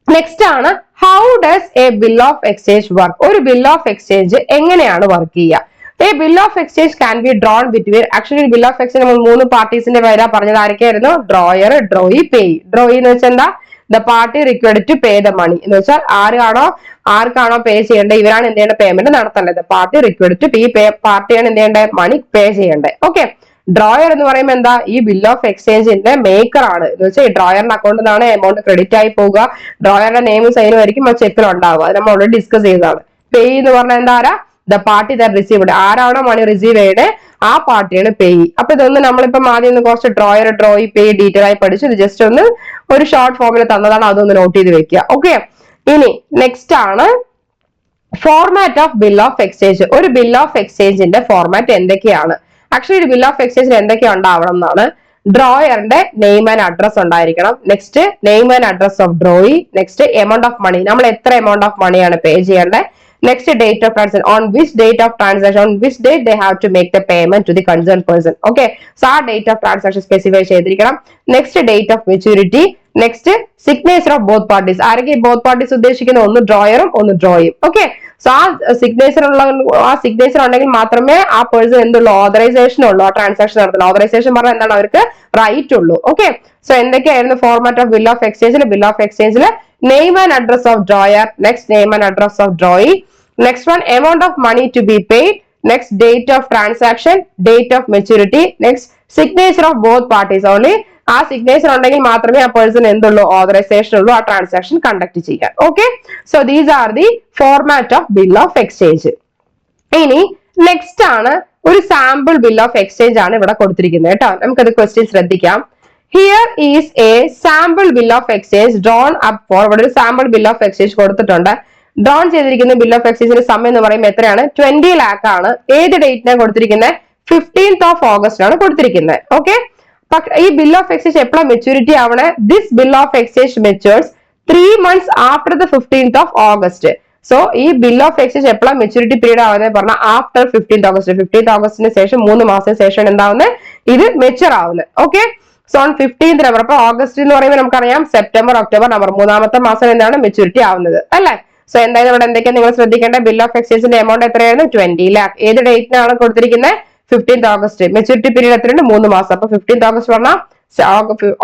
next ആണ് how does a bill of exchange work? ഒരു bill of exchange എങ്ങനെയാണ് work ചെയ്യുക? A bill of exchange can be drawn between, actually bill of exchange നമ്മൾ 3 പാർട്ടീസിന്റെ പേരാ പറഞ്ഞത്. ആരൊക്കെയായിരുന്നു? Drawer, drawee, payee. Drawee എന്ന് വെച്ചാൽ എന്താ? The party required to pay the money എന്ന് വെച്ചാൽ ആർക്കാണോ പേ ചെയ്യേണ്ടത് ഇവരാണ് എന്ത് ചെയ്യേണ്ടത്? പേയ്മെന്റ് നടത്തേണ്ടത്. പാർട്ടി റിക്വയർഡ് ടു പാർട്ടിയാണ് എന്ത് ചെയ്യേണ്ടത്? മണി പേ ചെയ്യേണ്ടത്. ഓക്കെ, ഡ്രോയർ എന്ന് പറയുമ്പോൾ എന്താ? ഈ ബിൽ ഓഫ് എക്സ്ചേഞ്ചിന്റെ മേക്കർ ആണ്. എന്ന് വെച്ചാൽ ഈ ഡ്രോയറിന്റെ അക്കൗണ്ടിൽ നിന്നാണ് എമൗണ്ട് ക്രെഡിറ്റ് ആയി പോവുക. ഡ്രോയറുടെ നെയിമും സൈനും ആയിരിക്കും ആ ചെക്കിൽ ഉണ്ടാവുക. അത് നമ്മൾ ഓൾറെഡി ഡിസ്കസ് ചെയ്തതാണ്. പേ എന്ന് പറഞ്ഞാൽ എന്താ? ദ പാർട്ടി ദാറ്റ് റിസീവ്ഡ്, ആരാണോ മണി റിസീവ് ചെയ്തത് ആ പാർട്ടിയാണ് പേയി. അപ്പൊ ഇതൊന്ന് നമ്മളിപ്പം ആദ്യം ഒന്ന് കുറച്ച് ഡ്രോയർ, ഡ്രോയി, പേയി ഡീറ്റെയിൽ ആയി പഠിച്ചു. ഇത് ജസ്റ്റ് ഒന്ന് ഒരു ഷോർട്ട് ഫോമിൽ തന്നതാണ്, അതൊന്ന് നോട്ട് ചെയ്ത് വെക്കുക. ഓക്കെ, ഇനി നെക്സ്റ്റ് ആണ് format of bill of exchange. ഒരു ബിൽ ഓഫ് എക്സ്ചേഞ്ചിന്റെ ഫോർമാറ്റ് എന്തൊക്കെയാണ്? ആക്ച്വലി ഒരു ബിൽ ഓഫ് എക്സ്ചേഞ്ചിൽ എന്തൊക്കെ ഉണ്ടാവണം എന്നാണ്? ഡ്രോയറിന്റെ നെയിം ആൻഡ് അഡ്രസ് ഉണ്ടായിരിക്കണം. Next name and address of drawee. Next amount of money, നമ്മൾ എത്ര എമൗണ്ട് ഓഫ് മണിയാണ് പേ ചെയ്യേണ്ടത്. Next, date of transaction, on which date of transaction, on which date they have to make the payment to the concerned person. Okay, so our date of transaction specify ചെയ്തിരിക്കണം. Next, date of maturity. Next, signature of both parties. ആരൊക്കെ both parties ഉദ്ദേശിക്കുന്നത്? ഒന്ന് ഡ്രോയറും ഒന്ന് ഡ്രോയും. Okay, so ആ signature ഉണ്ടെങ്കിൽ മാത്രമേ ആ person എന്തുള്ളൂ? ഓതറൈസേഷൻ ഉള്ളൂ ആ ട്രാൻസാക്ഷൻ നടത്തുന്നത്. ഓതറൈസേഷൻ പറഞ്ഞാൽ എന്താണ്? അവർക്ക് റൈറ്റ് ഉള്ളൂ. ഓക്കെ, സോ എന്തൊക്കെയായിരുന്നു ഫോർമാറ്റ് ഓഫ് ബിൽ ഓഫ് എക്സ്ചേഞ്ചിൽ? ബിൽ ഓഫ് എക്സ്ചേഞ്ചിൽ name and address of drawer, next name and address of drawee, next one amount of money to be paid, next date of transaction, date of maturity, next signature of both parties. Only ആ signature ഉണ്ടെങ്കിൽ മാത്രമേ ആ person എന്തുള്ളൂ? Authorisation ഉള്ളൂ ആ transaction conduct ചെയ്യാൻ. Okay, so these are the format of bill of exchange. ഇനി next ആണ് ഒരു സാമ്പിൾ ബിൽ ഓഫ് എക്സ്ചേഞ്ച് ആണ് ഇവിടെ കൊടുത്തിരിക്കുന്നത് കേട്ടോ. നമുക്കത് ക്വസ്റ്റ്യൻ ശ്രദ്ധിക്കാം. Here is A sample bill of exchange drawn up four. ഇവിടെ ഒരു സാമ്പിൾ ബിൽ ഓഫ് എക്സ്ചേഞ്ച് കൊടുത്തിട്ടുണ്ട്. ഡ്രോൺ ചെയ്തിരിക്കുന്ന ബിൽ ഓഫ് എക്സ്ചേഞ്ചിന്റെ സം എന്ന് പറയുമ്പോൾ എത്രയാണ്? 20 lakh ആണ്. ഏത് ഡേറ്റിനാണ് കൊടുത്തിരിക്കുന്നത്? 15th of August ആണ് കൊടുത്തിരിക്കുന്നത്. ഓക്കെ, ഈ ബിൽ ഓഫ് എക്സ്ചേഞ്ച് എപ്പോഴാണ് മെച്യൂരിറ്റി ആവണേ? This bill of exchange matures 3 months after the 15th of August. So ഈ ബിൽ ഓഫ് എക്സ്ചേഞ്ച് എപ്പോഴാണ് മെച്യൂരിറ്റി പീരീഡ് ആവുന്നത് പറഞ്ഞാൽ ആഫ്റ്റർ 15th August. 15th Augustന് ശേഷം 3 മാസത്തിന് ശേഷം എന്താവുന്നത്? ഇത് മെച്യൂർ ആവുന്നത്. Okay, so on 15th November. അപ്പൊ ഓഗസ്റ്റ് എന്ന് പറയുമ്പോൾ നമുക്കറിയാം സെപ്റ്റംബർ, ഒക്ടോബർ, നവംബർ, മൂന്നാമത്തെ മാസം എന്താണ് മെച്യൂരിറ്റി ആവുന്നത് അല്ലെ? സോ എന്തായാലും ഇവിടെ എന്തൊക്കെയാണ് നിങ്ങൾ ശ്രദ്ധിക്കേണ്ടത്? ബിൽ ഓഫ് എക്സ്ചേഞ്ചിന്റെ എമൗണ്ട് എത്രയായിരുന്നു? 20 lakh. ഏത് ഡേറ്റിനാണ് കൊടുത്തിരിക്കുന്നത്? 15th August. മെച്യൂരിറ്റി പീരീഡ് എത്രയുണ്ട്? 3 മാസം. അപ്പൊ 15th August പറഞ്ഞാൽ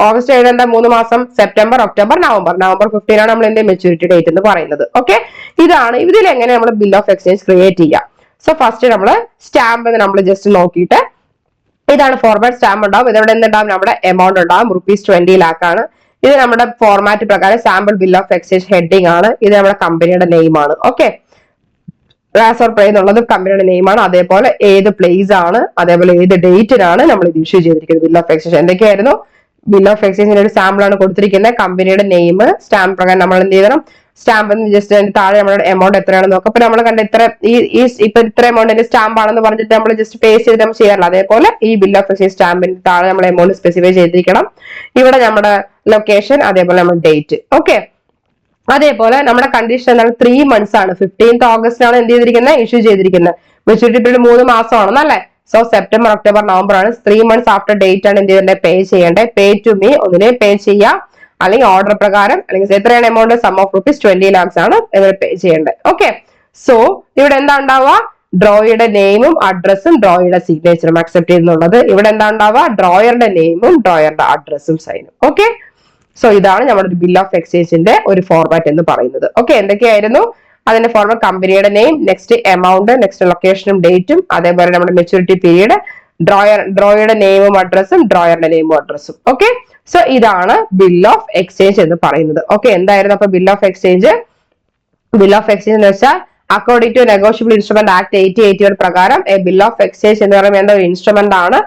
ഓഗസ്റ്റ് എഴുതേണ്ട 3 മാസം, സെപ്റ്റംബർ, ഒക്ടോബർ, നവംബർ. നവംബർ 15 ആണ് നമ്മൾ എന്ത് മെച്യൂരിറ്റി ഡേറ്റ് എന്ന് പറയുന്നത്. ഓക്കെ, ഇതാണ് ഇതിൽ എങ്ങനെ നമ്മൾ ബിൽ ഓഫ് എക്സ്ചേഞ്ച് ക്രിയേറ്റ് ചെയ്യാം. സോ ഫസ്റ്റ് നമ്മൾ സ്റ്റാമ്പ് നമ്മൾ ജസ്റ്റ് നോക്കിയിട്ട് ഇതാണ് ഫോർമാറ്റ് സ്റ്റാമ്പ് ഉണ്ടാവും. ഇതവിടെ എന്തുണ്ടാവും? നമ്മുടെ എമൗണ്ട് ഉണ്ടാവും. ₹20 lakh ആണ്. ഇത് നമ്മുടെ ഫോർമാറ്റ് പ്രകാരം sample bill of exchange heading ആണ്. ഇത് നമ്മുടെ കമ്പനിയുടെ നെയിം ആണ്. ഓക്കെ, ട്രാൻസ്ഫർ പ്രൈസ് എന്നുള്ളത് കമ്പനിയുടെ നെയിം ആണ്. അതേപോലെ ഏത് പ്ലേസ് ആണ്, അതേപോലെ ഏത് ഡേറ്റിനാണ് നമ്മൾ ഇത് ഇഷ്യൂ ചെയ്തിരിക്കുന്നത് ബിൽ ഓഫ് എക്സ്ചേഞ്ച്. എന്തൊക്കെയായിരുന്നു? ബിൽ ഓഫ് എക്സ്ചേഞ്ചിന്റെ ഒരു സാമ്പിൾ ആണ് കൊടുത്തിരിക്കുന്നത്. കമ്പനിയുടെ നെയിം, സ്റ്റാമ്പ് പ്രകാരം നമ്മൾ എന്ത് ചെയ്യണം? സ്റ്റാമ്പ് ജസ്റ്റ് അതിന്റെ താഴെ നമ്മുടെ എമൗണ്ട് എത്രയാണെന്ന് നോക്കാം. അപ്പൊ നമ്മൾ കണ്ട ഇപ്പൊ ഇത്ര എമൗണ്ടിന്റെ സ്റ്റാമ്പ് ആണെന്ന് പറഞ്ഞിട്ട് നമ്മൾ ജസ്റ്റ് പേ ചെയ്ത് നമ്മൾ ചെയ്യാറില്ല. അതേപോലെ ഈ ബിൽ ഓഫ് എക്സ്ചേഞ്ച് സ്റ്റാമ്പിന്റെ താഴെ നമ്മൾ എമൗണ്ട് സ്പെസിഫൈ ചെയ്തിരിക്കണം. ഇവിടെ നമ്മുടെ ലൊക്കേഷൻ, അതേപോലെ നമ്മുടെ ഡേറ്റ്. ഓക്കെ, അതേപോലെ നമ്മുടെ കണ്ടീഷൻ എന്താണ്? 3 months ആണ്. 15th August ആണ് എന്ത് ചെയ്തിരിക്കുന്നത്? ഇഷ്യൂ ചെയ്തിരിക്കുന്നത്. മെച്യൂരിറ്റി പീരീഡ് 3 മാസമാണെന്നല്ലേ? സോ സെപ്റ്റംബർ, ഒക്ടോബർ, നവംബർ ആണ്. 3 months ആഫ്റ്റർ ഡേറ്റ് ആണ് എന്ത് ചെയ്യേണ്ടത്? പേ ചെയ്യേണ്ടത്. പേ ടു മീ ഒന്നിനെ പേ ചെയ്യാം, അല്ലെങ്കിൽ ഓർഡർ പ്രകാരം, അല്ലെങ്കിൽ എത്രയാണ് എമൗണ്ട്? സം ഓഫ് ₹20 lakhs ആണ് പേ ചെയ്യേണ്ടത്. ഓക്കെ, സോ ഇവിടെ എന്താ ഉണ്ടാവുക? ഡ്രോയുടെ നെയിമും അഡ്രസ്സും ഡ്രോയുടെ സിഗ്നേച്ചറും അക്സെപ്റ്റ് ചെയ്യുന്നുള്ളത്. ഇവിടെ എന്താ ഉണ്ടാവുക? ഡ്രോയറുടെ നെയിമും ഡ്രോയറുടെ അഡ്രസ്സും സൈനും. ഓക്കെ, സോ ഇതാണ് നമ്മുടെ ബിൽ ഓഫ് എക്സ്ചേഞ്ചിന്റെ ഒരു ഫോർമാറ്റ് എന്ന് പറയുന്നത്. ഓക്കെ, എന്തൊക്കെയായിരുന്നു അതിന്റെ ഫോർമാറ്റ്? കമ്പനിയുടെ നെയിം, നെക്സ്റ്റ് എമൗണ്ട്, നെക്സ്റ്റ് ലൊക്കേഷനും ഡേറ്റും, അതേപോലെ നമ്മുടെ മെച്യൂരിറ്റി പീരീഡ്, ഡ്രോയുടെ നെയിമും അഡ്രസ്സും ഡ്രോയറുടെ നെയിമും അഡ്രസ്സും. ഓക്കെ, സോ ഇതാണ് ബിൽ ഓഫ് എക്സ്ചേഞ്ച് എന്ന് പറയുന്നത്. ഓക്കെ, എന്തായിരുന്നു അപ്പൊ bill of exchange? Bill of exchange എന്ന് വെച്ചാൽ according to negotiable instrument act 1881 പ്രകാരം ബിൽ ഓഫ് എക്സ്ചേഞ്ച് എന്ന് പറയുമ്പോൾ എന്താ? ഒരു ഇൻസ്ട്രുമെന്റ് ആണ്.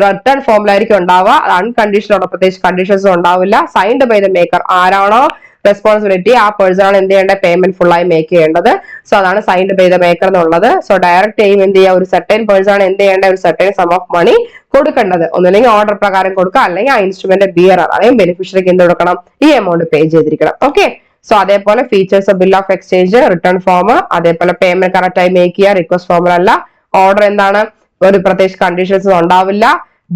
റിട്ടേൺ ഫോമിലായിരിക്കും ഉണ്ടാവുക. അൺകണ്ടീഷണൽ പ്രത്യേകിച്ച് കണ്ടീഷൻസ് ഉണ്ടാവില്ല. Signed by the maker. ആരാണോ റെസ്പോൺസിബിലിറ്റി ആ പേഴ്സൺ ആണ് എന്ത് ചെയ്യേണ്ടത്? പേയ്മെന്റ് ഫുൾ ആയി മേക്ക് ചെയ്യേണ്ടത്. സോ അതാണ് സൈൻഡ് ബൈ ദ മേക്കർ എന്നുള്ളത്. സോ ഡയറക്റ്റ് എയിം എന്ത് ചെയ്യുക? ഒരു സർട്ടൻ പേഴ്സൺ ആണ് എന്ത് ചെയ്യേണ്ടത്? ഒരു സർട്ടൻ സം ഓഫ് മണി കൊടുക്കേണ്ടത്. ഒന്നില്ലെങ്കിൽ ഓർഡർ പ്രകാരം കൊടുക്കുക, അല്ലെങ്കിൽ ആ ഇൻസ്ട്രുമെന്റ് ബിയറർ അല്ലെങ്കിൽ ബെനിഫിഷ്യറിക്ക് എന്ത് കൊടുക്കണം? ഈ എമൗണ്ട് പേ ചെയ്തിരിക്കണം. ഓക്കെ, സോ അതേപോലെ features of bill of exchange, return form, അതേപോലെ പേയ്മെന്റ് കറക്റ്റ് ആയി മേക്ക് ചെയ്യുക, റിക്വസ്റ്റ് ഫോമിലല്ല. ഓർഡർ എന്താണ്? ഒരു പ്രത്യേകിച്ച് കണ്ടീഷൻസ് ഉണ്ടാവില്ല.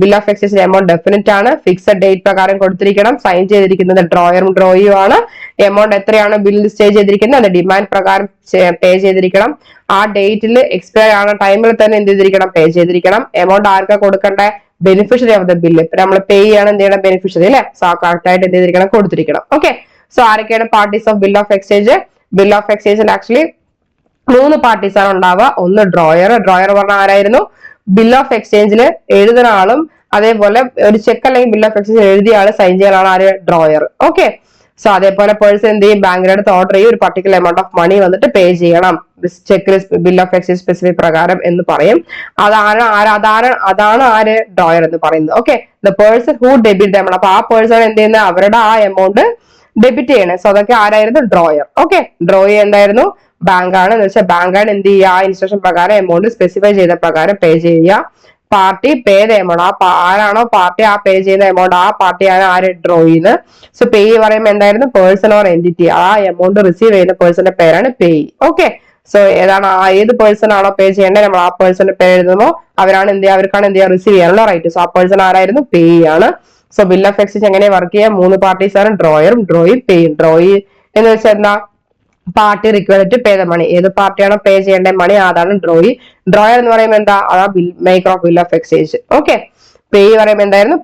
Bill of exchange amount definite ആണ്. ഫിക്സഡ് ഡേറ്റ് പ്രകാരം കൊടുത്തിരിക്കണം. സൈൻ ചെയ്തിരിക്കുന്നത് ഡ്രോയറും ഡ്രോയും ആണ്. എമൗണ്ട് എത്രയാണ് ബിൽ സ്റ്റേ ചെയ്തിരിക്കുന്നത്? അത് ഡിമാൻഡ് പ്രകാരം പേ ചെയ്തിരിക്കണം. ആ ഡേറ്റിൽ എക്സ്പയർ ആവുന്ന ടൈമിൽ തന്നെ എന്ത് ചെയ്തിരിക്കണം? പേ ചെയ്തിരിക്കണം. എമൗണ്ട് ആർക്കാ കൊടുക്കേണ്ട? Beneficiary of the bill. ഇപ്പൊ നമ്മൾ പേ ചെയ്യാണ് എന്ത് ചെയ്യണം? ബെനിഫിഷ്യറി അല്ലെ? സോ കറക്റ്റ് ആയിട്ട് എന്ത് ചെയ്തിരിക്കണം? കൊടുത്തിരിക്കണം. ഓക്കെ, സോ ആരൊക്കെയാണ് parties of bill of exchange? Bill of എക്സ്ചേഞ്ചിൽ ആക്ച്വലി 3 പാർട്ടീസ് ആണ് ഉണ്ടാവുക. ഒന്ന് ഡ്രോയർ. ഡ്രോയർ പറഞ്ഞ ആരായിരുന്നു? ബിൽ ഓഫ് എക്സ്ചേഞ്ചിൽ എഴുതുന്ന ആളും അതേപോലെ ഒരു ചെക്ക് അല്ലെങ്കിൽ ബിൽ ഓഫ് എക്സ്ചേഞ്ച് എഴുതിയ ആള് സൈൻ ചെയ്യുന്ന ആളാണ് ആര്? ഡ്രോയർ. ഓക്കെ, സോ അതേപോലെ പേഴ്സൺ എന്ത് ചെയ്യും? ബാങ്കിന്റെ അടുത്ത് ഓർഡർ ചെയ്യും, ഒരു പർട്ടിക്കുലർ എമൗണ്ട് ഓഫ് മണി വന്നിട്ട് പേ ചെയ്യണം check bill of exchange specific പ്രകാരം എന്ന് പറയും. അതാണ് ആര്? ഡ്രോയർ എന്ന് പറയുന്നത്. Okay, the person who debit amount. അപ്പൊ ആ പേഴ്സൺ എന്ത് ചെയ്യുന്നത്? അവരുടെ ആ എമൗണ്ട് ഡെബിറ്റ് ചെയ്യണേ. സോ അതൊക്കെ ആരായിരുന്നു? ഡ്രോയർ. ഓക്കെ, ഡ്രോയി എന്തായിരുന്നു? ബാങ്കാണ്. എന്ന് വെച്ചാൽ ബാങ്കാണ് എന്ത് ചെയ്യുക? ആ ഇൻസ്ട്രക്ഷൻ പ്രകാരം എമൗണ്ട് സ്പെസിഫൈ ചെയ്ത പ്രകാരം പേ ചെയ്യുക. Party pay the amount. ആരാണോ പാർട്ടി ആ പേ ചെയ്യുന്ന എമൗണ്ട് ആ പാർട്ടിയാണ് ആര്? ഡ്രോയിന്ന്. സോ പേ പറയുമ്പോൾ എന്തായിരുന്നു? Person or entity. ആ എമൗണ്ട് റിസീവ് ചെയ്യുന്ന പേഴ്സന്റെ പേരാണ് പേ. ഓക്കെ, സോ ഏതാണ് ഏത് പേഴ്സൺ ആണോ പേ ചെയ്യേണ്ടത് നമ്മൾ ആ പേഴ്സന്റെ പേര് എഴുതുമോ അവരാണ് എന്ത് ചെയ്യുക? അവർക്കാണ് എന്ത് ചെയ്യുക? റിസീവ് ചെയ്യാനുള്ള റൈറ്റ്. സോ ആ പേഴ്സൺ ആരായിരുന്നു? പേ ആണ്. സോ ബിൽ ഓഫ് എക്സ്ചേഞ്ച് എങ്ങനെ വർക്ക് ചെയ്യാം? 3 പാർട്ടീസ് ആണ്, ഡ്രോയറും ഡ്രോയും പേയും. ഡ്രോയി എന്ന് വെച്ചാൽ എന്താ? Party required to pay the money. ഏത് പാർട്ടിയാണോ പേ ചെയ്യേണ്ട മണി അതാണ് ഡ്രോയി. ഡ്രോയർ എന്ന് പറയുമ്പോൾ എന്താ? അതാ maker of bill of exchange. Okay, payee പറയുമ്പോൾ എന്തായിരുന്നു?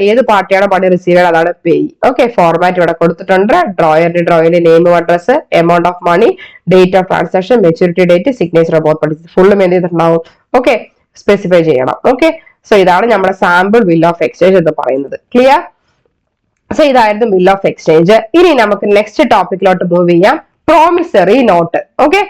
ഏത് പാർട്ടിയാണോ പണി റിസീവ് ചെയ്യുന്നത് അതാണ് പേ. ഓക്കെ, ഫോർമാറ്റ് ഇവിടെ കൊടുത്തിട്ടുണ്ട്. ഡ്രോയിന്റെ name, address, amount of money, date of transaction, maturity date, signature of both parties ഫുള്ളും എന്ത് ചെയ്തിട്ടുണ്ടാവും? ഓക്കെ, സ്പെസിഫൈ ചെയ്യണം. ഓക്കെ, സോ ഇതാണ് നമ്മുടെ സാമ്പിൾ ബിൽ ഓഫ് എക്സ്ചേഞ്ച് എന്ന് പറയുന്നത്. ക്ലിയർ? സോ ഇതായിരുന്നു ബിൽ ഓഫ് എക്സ്ചേഞ്ച്. ഇനി നമുക്ക് നെക്സ്റ്റ് ടോപ്പിക്കിലോട്ട് മൂവ് ചെയ്യാം. Promissory note. Okay,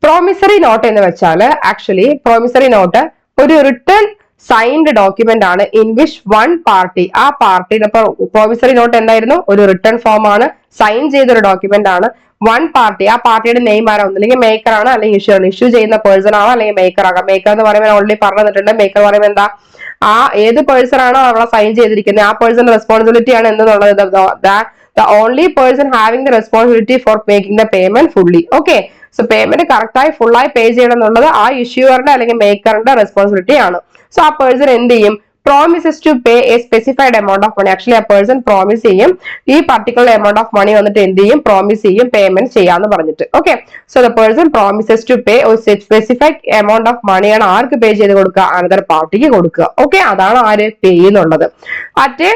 promissory note എന്ന് വെച്ചാൽ ആക്ച്വലി പ്രോമിസറി നോട്ട് ഒരു റിട്ടേൺ സൈൻഡ് ഡോക്യുമെന്റ് ആണ് ഇൻ വിച്ച് വൺ പാർട്ടി, ആ പാർട്ടിയുടെ പ്രോമിസറി നോട്ട് എന്തായിരുന്നു, ഒരു റിട്ടേൺ ഫോം ആണ്, സൈൻ ചെയ്തൊരു ഡോക്യുമെന്റ് ആണ്. വൺ പാർട്ടി, ആ പാർട്ടിയുടെ നെയിം ആരാ, ഒന്നില്ലെങ്കിൽ മേക്കർ ആണ് അല്ലെങ്കിൽ ഇഷ്യൂ ആണ്. ഇഷ്യൂ ചെയ്യുന്ന പേഴ്സൺ ആണോ അല്ലെങ്കിൽ മേക്കർ ആകാം. മേക്കർ എന്ന് പറയുമ്പോൾ ഓൾറെഡി പറഞ്ഞു തന്നിട്ടുണ്ട്. മേക്കർ പറയുമ്പോൾ എന്താ, ആ ഏത് പേഴ്സൺ ആണോ അവിടെ സൈൻ ചെയ്തിരിക്കുന്നത് ആ പേഴ്സൺ റെസ്പോൺസിബിലിറ്റി ആണ് എന്നുള്ളത്. The only person having the responsibility for making the payment fully. Okay, so payment correct ആയി ഫുൾ ആയി പേ ചെയ്യണം എന്നുള്ളത് ആ ഇഷ്യൂവറുടെ അല്ലെങ്കിൽ മേക്കറിന്റെ റെസ്പോൺസിബിലിറ്റി ആണ്. സോ ആ പേഴ്സൺ എന്ത് ചെയ്യും, promises to pay a specified amount of money. Actually a person promise ചെയ്യും ഈ particular amount of money വന്നിട്ട് എന്ത് ചെയ്യും, promise ചെയ്യും പേയ്മെന്റ് ചെയ്യാന്ന് പറഞ്ഞിട്ട്. Okay, so the person promises to pay a specific amount of money ആണ് ആർക്ക് പേ ചെയ്ത് കൊടുക്കുക, അനദർ പാർട്ടിക്ക് കൊടുക്കുക. ഓക്കെ, അതാണ് ആര് പേ ചെയ്യുന്നുള്ളത്. അറ്റ്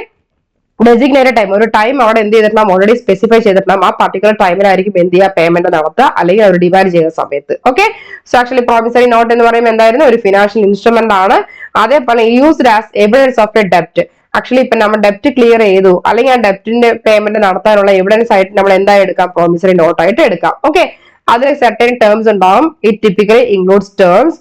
ഡെസിഗ്നേറ്റഡ് ടൈം, ഒരു ടൈം അവിടെ എന്ത് ചെയ്തിട്ടുണ്ടാവും, ഓൾറെഡി സ്പെസിഫൈ ചെയ്തിട്ടുണ്ടാവും. ആ പർട്ടിക്കുലർ ടൈമിലായിരിക്കും എന്ത് ചെയ്യുക, പേയ്മെന്റ് നടത്തുക അല്ലെങ്കിൽ അവർ ഡിമാൻഡ് ചെയ്യുന്ന സമയത്ത്. Okay, so actually promissory note എന്ന് പറയുമ്പോൾ എന്തായിരുന്നു, ഒരു ഫിനാൻഷ്യൽ ഇൻസ്ട്രുമെന്റ് ആണ്. അതേപോലെ used as evidence of a ഡെപ്റ്റ്. ആക്ച്വലി ഇപ്പൊ നമ്മൾ ഡെപ്റ്റ് ക്ലിയർ ചെയ്തു അല്ലെങ്കിൽ ആ ഡെപ്റ്റിന്റെ പേയ്മെന്റ് നടത്താനുള്ള എവിഡൻസ് ആയിട്ട് നമ്മൾ എന്തായി എടുക്കാം, പ്രോമിസറി നോട്ട് ആയിട്ട് എടുക്കാം. ഓക്കെ, അതിൽ സെർട്ടൻ ടേംസ് ഉണ്ടാവും. It typically includes terms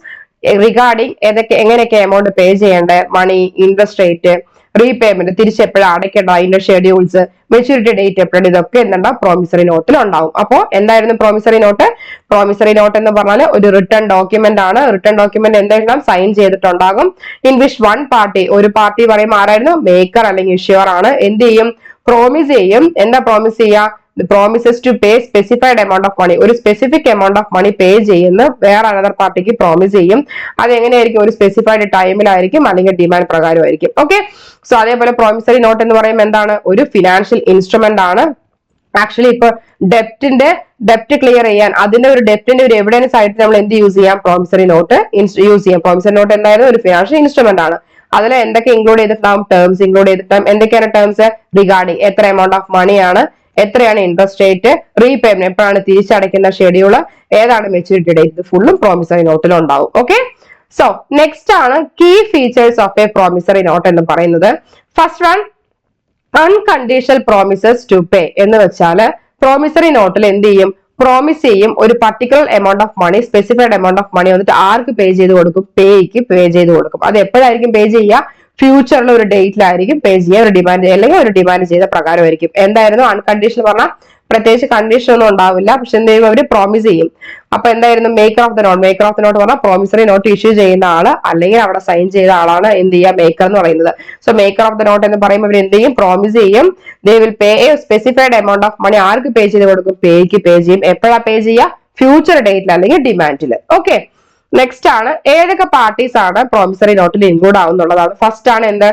regarding എങ്ങനെയൊക്കെ എമൗണ്ട് പേ ചെയ്യേണ്ടത്, മണി, ഇൻട്രസ്റ്റ് റേറ്റ്, റീപേയ്മെന്റ് തിരിച്ചെപ്പോഴാണ് അടയ്ക്കേണ്ട, അതിന്റെ ഷെഡ്യൂൾസ്, മെച്യൂരിറ്റി ഡേറ്റ് എപ്പോഴാണ്, ഇതൊക്കെ എന്തുണ്ടാവും, പ്രോമിസറി നോട്ടിൽ ഉണ്ടാവും. അപ്പോൾ എന്തായിരുന്നു പ്രോമിസറി നോട്ട്? പ്രോമിസറി നോട്ട് എന്ന് പറഞ്ഞാൽ ഒരു റിട്ടേൺ ഡോക്യുമെന്റ് ആണ്. റിട്ടേൺ ഡോക്യുമെന്റ് എന്തായാലും സൈൻ ചെയ്തിട്ടുണ്ടാകും. ഇൻ വിച്ച് വൺ പാർട്ടി, ഒരു പാർട്ടി പറയുമ്പോൾ ആരായിരുന്നു, മേക്കർ അല്ലെങ്കിൽ ഇഷ്യൂർ ആണ്, എന്ത് ചെയ്യും, പ്രോമിസ് ചെയ്യും. എന്താ പ്രോമിസ് ചെയ്യുക, promises to pay specified amount of money, ഒരു specific amount of money pay ചെയ്യുന്ന വേറെ അനദർ പാർട്ടിക്ക് പ്രോമിസ് ചെയ്യും. അത് എങ്ങനെയായിരിക്കും, ഒരു സ്പെസിഫൈഡ് ടൈമിലായിരിക്കും അല്ലെങ്കിൽ ഡിമാൻഡ് പ്രകാരമായിരിക്കും. ഓക്കെ, സോ അതേപോലെ പ്രോമിസറി നോട്ട് എന്ന് പറയുമ്പോൾ എന്താണ്, ഒരു ഫിനാൻഷ്യൽ ഇൻസ്ട്രുമെന്റ് ആണ്. ആക്ച്വലി ഇപ്പൊ ഡെപ്റ്റ് ക്ലിയർ ചെയ്യാൻ അതിന്റെ ഒരു ഡെപ്റ്റിന്റെ ഒരു എവിഡൻസ് ആയിട്ട് നമ്മൾ എന്ത് യൂസ് ചെയ്യാം, പ്രോമിസറി നോട്ട് യൂസ് ചെയ്യാം. പ്രോമിസറി നോട്ട് എന്തായാലും ഒരു ഫിനാൻഷ്യൽ ഇൻസ്ട്രുമെന്റ് ആണ്. അതിൽ എന്തൊക്കെ ഇൻക്ലൂഡ് ചെയ്തിട്ടുണ്ടാവും, ടേംസ് ഇൻക്ലൂഡ് ചെയ്തിട്ടുണ്ടാവും. എന്തൊക്കെയാണ് ടേംസ്, റിഗാർഡിങ് എത്ര എമൗണ്ട് ഓഫ് മണിയാണ്, എത്രയാണ് ഇൻട്രസ്റ്റ് റേറ്റ്, റീപേയ്മെന്റ് എപ്പോഴാണ് തിരിച്ചടയ്ക്കുന്ന ഷെഡ്യൂള്, ഏതാണ് മെച്യൂരിറ്റി ഡേറ്റ്, ഇത് ഫുള്ളും പ്രോമിസറി നോട്ടിൽ ഉണ്ടാവും. ഓക്കെ, സോ നെക്സ്റ്റ് ആണ് key features of a promissory note എന്ന് പറയുന്നത്. First one, unconditional promises to pay എന്ന് വെച്ചാൽ പ്രോമിസറി നോട്ടിൽ എന്ത് ചെയ്യും, പ്രോമിസ് ചെയ്യും ഒരു particular amount of money, specified amount of money വന്നിട്ട് ആർക്ക് പേ ചെയ്ത് കൊടുക്കും, പേയ്ക്ക് പേ ചെയ്ത് കൊടുക്കും. അത് എപ്പോഴായിരിക്കും പേ ചെയ്യുക, ഫ്യൂച്ചറിൽ ഒരു ഡേറ്റിലായിരിക്കും പേ ചെയ്യുക, ഒരു ഡിമാൻഡ് അല്ലെങ്കിൽ ഒരു ഡിമാൻഡ് ചെയ്ത പ്രകാരമായിരിക്കും. എന്തായിരുന്നു അൺകണ്ടീഷണൽ പറഞ്ഞാൽ പ്രത്യേകിച്ച് കണ്ടീഷൻ ഒന്നും ഉണ്ടാവില്ല, പക്ഷെ എന്ത് ചെയ്യും, അവർ പ്രോമിസ് ചെയ്യും. അപ്പൊ എന്തായിരുന്നു maker of the note, maker of the note പറഞ്ഞാൽ പ്രോമിസറി നോട്ട് ഇഷ്യൂ ചെയ്യുന്ന ആള് അല്ലെങ്കിൽ അവിടെ സൈൻ ചെയ്ത ആളാണ് എന്ത് ചെയ്യുക, മേക്കർ എന്ന് പറയുന്നത്. So maker of the note എന്ന് പറയുമ്പോൾ അവർ എന്ത് ചെയ്യും, പ്രോമിസ് ചെയ്യും. They will pay a specified amount of money, ആർക്ക് പേ ചെയ്ത് കൊടുക്കും, പേയ്ക്ക് പേ ചെയ്യും. എപ്പോഴാ പേ ചെയ്യുക, ഫ്യൂച്ചർ ഡേറ്റിൽ അല്ലെങ്കിൽ ഡിമാൻഡിൽ. ഓക്കെ, നെക്സ്റ്റ് ആണ് ഏതൊക്കെ പാർട്ടീസ് ആണ് പ്രോമിസറി നോട്ടിൽ ഇൻക്ലൂഡ് ആവുന്നുള്ളതാണ്. ഫസ്റ്റ് ആണ് എന്ത്,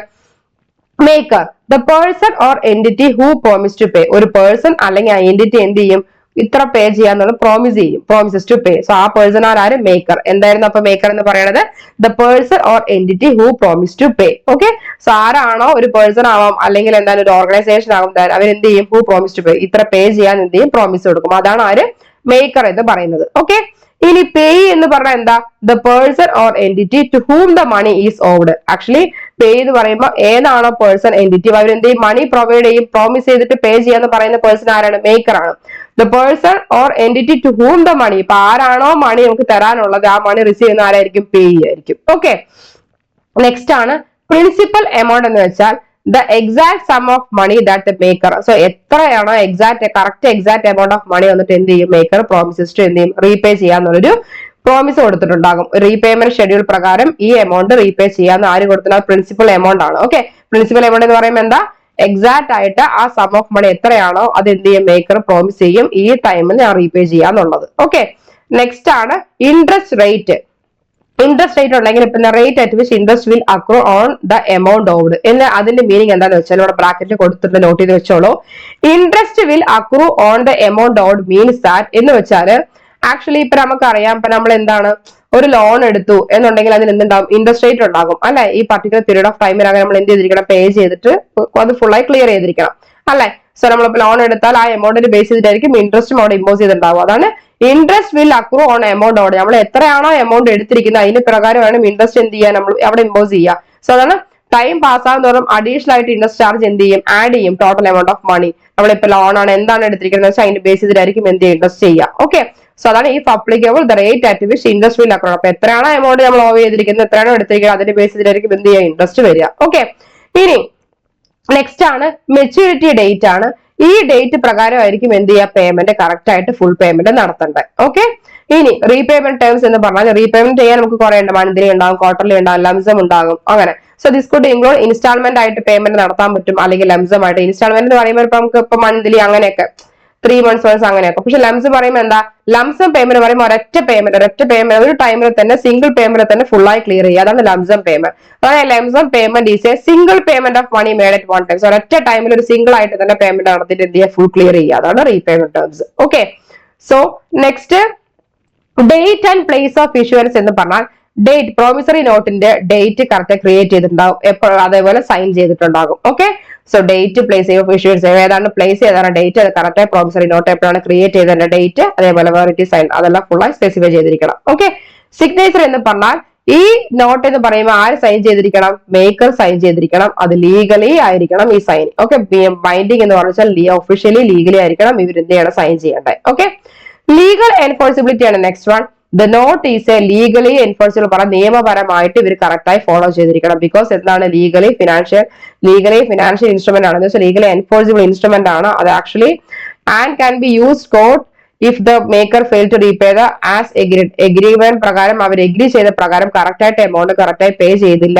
maker, the person or entity who promise to pay. ഒരു പേഴ്സൺ അല്ലെങ്കിൽ ആ എൻറ്റിറ്റി എന്ത് ചെയ്യും, ഇത്ര പേ ചെയ്യാന്നുള്ള പ്രോമിസ് ചെയ്യും, പ്രോമിസസ് ടു പേ. സോ ആ പേഴ്സൺ ആരാണ്, മേക്കർ. എന്തായിരുന്നു അപ്പൊ മേക്കർ എന്ന് പറയുന്നത്, the person or entity who promise to pay. Okay, so ആരാണോ, ഒരു പേഴ്സൺ ആവാം അല്ലെങ്കിൽ എന്തായാലും ഒരു ഓർഗനൈസേഷൻ ആകും, അവരെന്ത് ചെയ്യും, ഹൂ പ്രോമിസ് ടു പേ, ഇത്ര പേ ചെയ്യാൻ എന്ത് ചെയ്യും, പ്രോമിസ് കൊടുക്കും. അതാണ് ആര്, മേക്കർ എന്ന് പറയുന്നത്. ഓക്കെ, ഇനി പേ എന്ന് പറഞ്ഞാൽ എന്താ, the person or entity to whom the money is owed. Actually pay എന്ന് പറയുമ്പോൾ ഏതാണോ പേഴ്സൺ എൻറ്റിറ്റി അവരെന്ത് ചെയ്യും, മണി പ്രൊവൈഡ് ചെയ്യും, പ്രോമിസ് ചെയ്തിട്ട് പേ ചെയ്യാന്ന് പറയുന്ന പേഴ്സൺ ആരാണ്, മേക്കർ ആണ്. The person or entity to whom the money, ഇപ്പൊ ആരാണോ മണി നമുക്ക് തരാനുള്ളത് ആ മണി റിസീവ് ചെയ്യുന്ന ആരായിരിക്കും, പേ ആയിരിക്കും. ഓക്കെ, നെക്സ്റ്റ് ആണ് പ്രിൻസിപ്പൽ എമൗണ്ട് എന്ന് വെച്ചാൽ the exact sum of money that the maker. So എത്രയാണോ correct exact amount of money വന്നിട്ട് എന്ത് ചെയ്യും, മേക്കർ പ്രോമിസസ് ടു എന്ത് ചെയ്യും, റീപേ ചെയ്യാന്നുള്ളൊരു പ്രോമിസ് കൊടുത്തിട്ടുണ്ടാകും. റീപേയ്മെന്റ് ഷെഡ്യൂൾ പ്രകാരം ഈ എമൗണ്ട് റീപേ ചെയ്യാന്ന് ആര് കൊടുത്തില്ല, പ്രിൻസിപ്പൽ എമൗണ്ട് ആണ്. ഓക്കെ, പ്രിൻസിപ്പൽ എമൗണ്ട് എന്ന് പറയുമ്പോൾ എന്താ, എക്സാക്ട് ആയിട്ട് ആ സം ഓഫ് മണി എത്രയാണോ അത് എന്ത് ചെയ്യും, മേക്കർ പ്രോമിസ് ചെയ്യും ഈ ടൈമിൽ ഞാൻ റീപേ ചെയ്യാന്നുള്ളത്. ഓക്കെ, നെക്സ്റ്റ് ആണ് ഇൻട്രസ്റ്റ് റേറ്റ്. ഇൻട്രസ്റ്റ് റേറ്റ് ഉണ്ടെങ്കിൽ ഇപ്പൊ rate at which interest will accrue on the amount owed എന്ന് അതിന്റെ മീനിങ് എന്താണെന്ന് വെച്ചാൽ ഇവിടെ ബ്രാക്കറ്റിൽ കൊടുത്തിട്ട് നോട്ട് ചെയ്ത് വെച്ചോളൂ. Interest will accrue on the amount owed means that എന്ന് വെച്ചാല് ആക്ച്വലി ഇപ്പൊ നമുക്കറിയാം, ഇപ്പൊ നമ്മൾ എന്താണ് ഒരു ലോൺ എടുത്തു എന്നുണ്ടെങ്കിൽ അതിന് എന്തുണ്ടാവും, ഇൻട്രസ്റ്റ് റേറ്റ് ഉണ്ടാകും അല്ലെ. ഈ പർട്ടിക്കുലർ പീരീഡ് ഓഫ് ടൈമിലാണ് നമ്മൾ എന്ത് ചെയ്തിരിക്കണം, പേ ചെയ്തിട്ട് അത് ഫുള്ളായി ക്ലിയർ ചെയ്തിരിക്കണം അല്ലെ. സോ നമ്മളിപ്പോ ലോൺ എടുത്താൽ ആ എമൗണ്ടിന് ബേസ് ചെയ്തിട്ടായിരിക്കും ഇൻട്രസ്റ്റും അവിടെ ഇമ്പോസ് ചെയ്തിട്ടുണ്ടാവും. അതാണ് interest will accrue on amount owed. നമ്മൾ എത്രയാണോ എമൗണ്ട് എടുത്തിരിക്കുന്നത് അതിന് പ്രകാരമാണ് ഇൻട്രസ്റ്റ് എന്ത് ചെയ്യാൻ നമ്മൾ അവിടെ ഇമ്പോസ് ചെയ്യുക. സോ അതാണ് ടൈം പാസ് ആകുന്നതോറും അഡീഷണൽ ആയിട്ട് ഇൻട്രസ്റ്റ് ചാർജ് എന്ത് ചെയ്യും, ആഡ് ചെയ്യും ടോട്ടൽ എമൗണ്ട് ഓഫ് മണി. നമ്മളിപ്പോ ലോൺ ആണ് എന്താണ് എടുത്തിരിക്കുന്നത് വെച്ചാൽ അതിന് ബേസ് ചെയ്തിട്ടായിരിക്കും എന്ത് ഇൻട്രസ്റ്റ് ചെയ്യുക. ഓക്കെ, സോ അതാണ് if applicable the rate at which interest will account. അപ്പൊ എത്രയാണോ എമൗണ്ട് നമ്മൾ ഓവ് ചെയ്തിരിക്കുന്നത്, എത്രയാണോ എടുത്തിരിക്കുന്നത്, അതിന്റെ ബേസിലായിരിക്കും എന്ത് ചെയ്യുക, ഇൻട്രസ്റ്റ് വരിക. ഓക്കെ, ഇനി നെക്സ്റ്റ് ആണ് മെച്യൂരിറ്റി ഡേറ്റ് ആണ്. ഈ ഡേറ്റ് പ്രകാരമായിരിക്കും എന്ത് ചെയ്യുക, പേയ്മെന്റ് കറക്റ്റ് ആയിട്ട് ഫുൾ പേയ്മെന്റ് നടത്തേണ്ടത്. ഓക്കെ, ഇനി റീപേയ്മെന്റ് ടേംസ് എന്ന് പറഞ്ഞാൽ റീപേയ്മെന്റ് ചെയ്യാൻ നമുക്ക് കുറെ ഉണ്ട്. മന്ത്ലി ഉണ്ടാകും, ക്വാർട്ടർലി ഉണ്ടാകും, ലംസം ഉണ്ടാകും, അങ്ങനെ. So this could include instalment ആയിട്ട് പേയ്മെന്റ് നടത്താൻ പറ്റും, അല്ലെങ്കിൽ ലംസം ആയിട്ട്. ഇൻസ്റ്റാൾമെന്റ് എന്ന് പറയുമ്പോൾ ഇപ്പൊ നമുക്ക് ഇപ്പൊ മന്ത്ലി അങ്ങനെയൊക്കെ 3 months വൺസ് അങ്ങനെയൊക്കെ. പക്ഷെ ലംസം പറയുമ്പോൾ എന്താ, ലംസം പേയ്മെന്റ് പറയുമ്പോൾ ഒരൊറ്റ പേയ്മെന്റ് ഒരു ടൈമിൽ തന്നെ സിംഗിൾ പേയ്മെന്റ് തന്നെ ഫുൾ ആയി ക്ലിയർ ചെയ്യുക. അതാണ് ലംസം പേയ്മെന്റ്. അതായത് lump sum payment is a single payment of money made at one time. So ഒരൊറ്റ ടൈമിൽ ഒരു സിംഗിൾ ആയിട്ട് തന്നെ പേയ്മെന്റ് നടത്തിയിട്ട് എന്ത് ചെയ്യുക, ഫുൾ ക്ലിയർ ചെയ്യുക. അതാണ് repayment terms. Okay, so next date and place of issuance എന്ന് പറഞ്ഞാൽ ഡേറ്റ്, പ്രോമിസറി നോട്ടിന്റെ ഡേറ്റ് കറക്റ്റ് ക്രിയേറ്റ് ചെയ്തിട്ടുണ്ടാകും, എപ്പോഴും അതേപോലെ സൈൻ ചെയ്തിട്ടുണ്ടാകും. Okay, so date, place of issuance, ഏതാണ് പ്ലേസ്, ഏതാണ് ഡേറ്റ്, അത് കറക്റ്റ് പ്രോമിസറി നോട്ട് എപ്പോഴാണ് ക്രിയേറ്റ് ചെയ്തതിന്റെ ഡേറ്റ്, അതേപോലെ വേറിറ്റി സൈൻ, അതെല്ലാം ഫുള്ളായി സ്പെസിഫൈ ചെയ്തിരിക്കണം. ഓക്കെ, സിഗ്നേച്ചർ എന്ന് പറഞ്ഞാൽ ഈ നോട്ട് എന്ന് പറയുമ്പോൾ ആര് സൈൻ ചെയ്തിരിക്കണം, മേക്കർ സൈൻ ചെയ്തിരിക്കണം, അത് ലീഗലി ആയിരിക്കണം ഈ സൈൻ. ഓക്കെ, ബൈൻഡിങ് എന്ന് പറഞ്ഞാൽ ഒഫീഷ്യലി ലീഗലി ആയിരിക്കണം ഇവർ എന്ത് ചെയ്യണം, സൈൻ ചെയ്യേണ്ടത്. ഓക്കെ, ലീഗൽ എൻഫോഴ്സിബിലിറ്റി ആണ് next one. The note is a legally enforceable, പറഞ്ഞാൽ നിയമപരമായിട്ട് ഇവർ കറക്റ്റായി ഫോളോ ചെയ്തിരിക്കണം. ബിക്കോസ് എന്താണ്, ലീഗലി ഫിനാൻഷ്യൽ ഇൻസ്ട്രുമെന്റ് ആണ്, ലീഗലി എൻഫോഴ്സിബിൾ ഇൻസ്ട്രുമെന്റ് ആണ് അത് actually, and can be used court if the maker fail to repay the as agreement പ്രകാരം, അവർ എഗ്രി ചെയ്ത പ്രകാരം കറക്റ്റ് ആയിട്ട് എമൗണ്ട് കറക്റ്റായി പേ ചെയ്തില്ല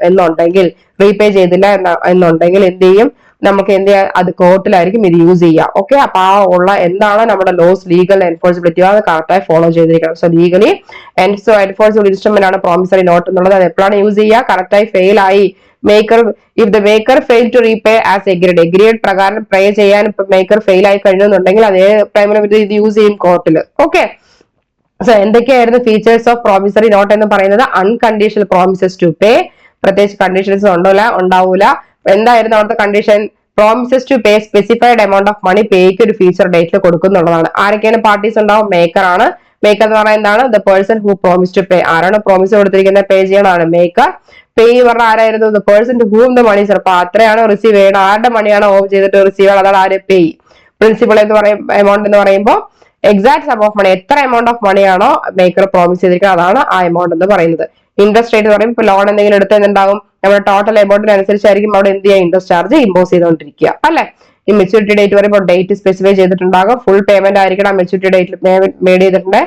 എന്നുണ്ടെങ്കിൽ റീപേ ചെയ്തില്ല എന്നുണ്ടെങ്കിൽ എന്ത് ചെയ്യും, നമുക്ക് എന്ത് ചെയ്യാം, അത് കോർട്ടിലായിരിക്കും ഇത് യൂസ് ചെയ്യുക. ഓക്കെ, അപ്പൊ ആ ഉള്ള എന്താണ് നമ്മുടെ ലോസ്, ലീഗൽ എൻഫോഴ്സിബിലിറ്റി, അത് കറക്റ്റായി ഫോളോ ചെയ്തിരിക്കണം. സോ ലീഗലി എൻഫോഴ്സിബിൾ ഇൻസ്ട്രുമെന്റ് ആണ് പ്രോമിസറി നോട്ട് എന്നുള്ളത്. അത് എപ്പോഴാണ് യൂസ് ചെയ്യുക, കറക്റ്റായി ഫെയിൽ ആയി if the maker fail to repay as agreed പ്രകാരം പേ ചെയ്യാൻ ഇപ്പൊ മേക്കർ ഫെയിൽ ആയി കഴിഞ്ഞെന്നുണ്ടെങ്കിൽ അതേ ടൈമിൽ ഇത് യൂസ് ചെയ്യും കോർട്ടിൽ. ഓക്കെ, സോ എന്തൊക്കെയായിരുന്നു ഫീച്ചേഴ്സ് ഓഫ് പ്രോമിസറി നോട്ട് എന്ന് പറയുന്നത്, അൺകണ്ടീഷണൽ പ്രോമിസസ് ടു പേ, പ്രത്യേകിച്ച് കണ്ടീഷൻസ് ഉണ്ടാവൂല. എന്തായിരുന്നു അവിടുത്തെ condition, promises to pay specified amount of money പേയ്ക്ക് ഒരു ഫ്യൂച്ചർ ഡേറ്റിൽ കൊടുക്കുന്നുള്ളതാണ്. ആരൊക്കെയാണ് പാർട്ടീസ് ഉണ്ടാവും, മേക്കർ ആണ്. മേക്കർ എന്ന് പറഞ്ഞാൽ എന്താണ്, the person who promise to pay, ആരാണ് പ്രോമിസ് കൊടുത്തിരിക്കുന്നത്, പേ ചെയ്യണമാണ് മേക്കർ. പേ പറഞ്ഞ ആരായിരുന്നു, the person to whom the money, ചിലപ്പോൾ അത്രയാണ് റിസീവ് ചെയ്യണം, ആരുടെ മണിയാണോ ഓഫ് ചെയ്തിട്ട് റിസീവ് ചെയ്യണം, അതാണ് ആര്, പേ. പ്രിൻസിപ്പൾ എന്ന് പറയും എമൗണ്ട് എന്ന് പറയുമ്പോൾ എക്സാക്ട് സം ഓഫ് മണി, എത്ര എമൗണ്ട് ഓഫ് മണിയാണോ മേക്കർ പ്രോമിസ് ചെയ്തിരിക്കുന്നത് അതാണ് ആ എമൗണ്ട് എന്ന് പറയുന്നത്. ഇൻട്രസ്റ്റ് റേറ്റ് എന്ന് പറയുമ്പോൾ ഇപ്പൊ ലോൺ എന്തെങ്കിലും എടുത്തുണ്ടാവും, നമ്മുടെ ടോട്ടൽ എമൗണ്ടിനനുസരിച്ചായിരിക്കും അവിടെ എന്ത് ചെയ്യുക, ഇൻട്രസ്റ്റ് ചാർജ് ഇമ്പോസ് ചെയ്തുകൊണ്ടിരിക്കുക അല്ലെ. ഈ മെച്യൂരിറ്റി ഡേറ്റ് പറയുമ്പോൾ ഡേറ്റ് സ്പെസിഫൈ ചെയ്തിട്ടുണ്ടാകും, ഫുൾ പേയ്മെന്റ് ആയിരിക്കണം മെച്യൂരിറ്റി ഡേറ്റിൽ മേഡ് ചെയ്തിട്ടുണ്ട്.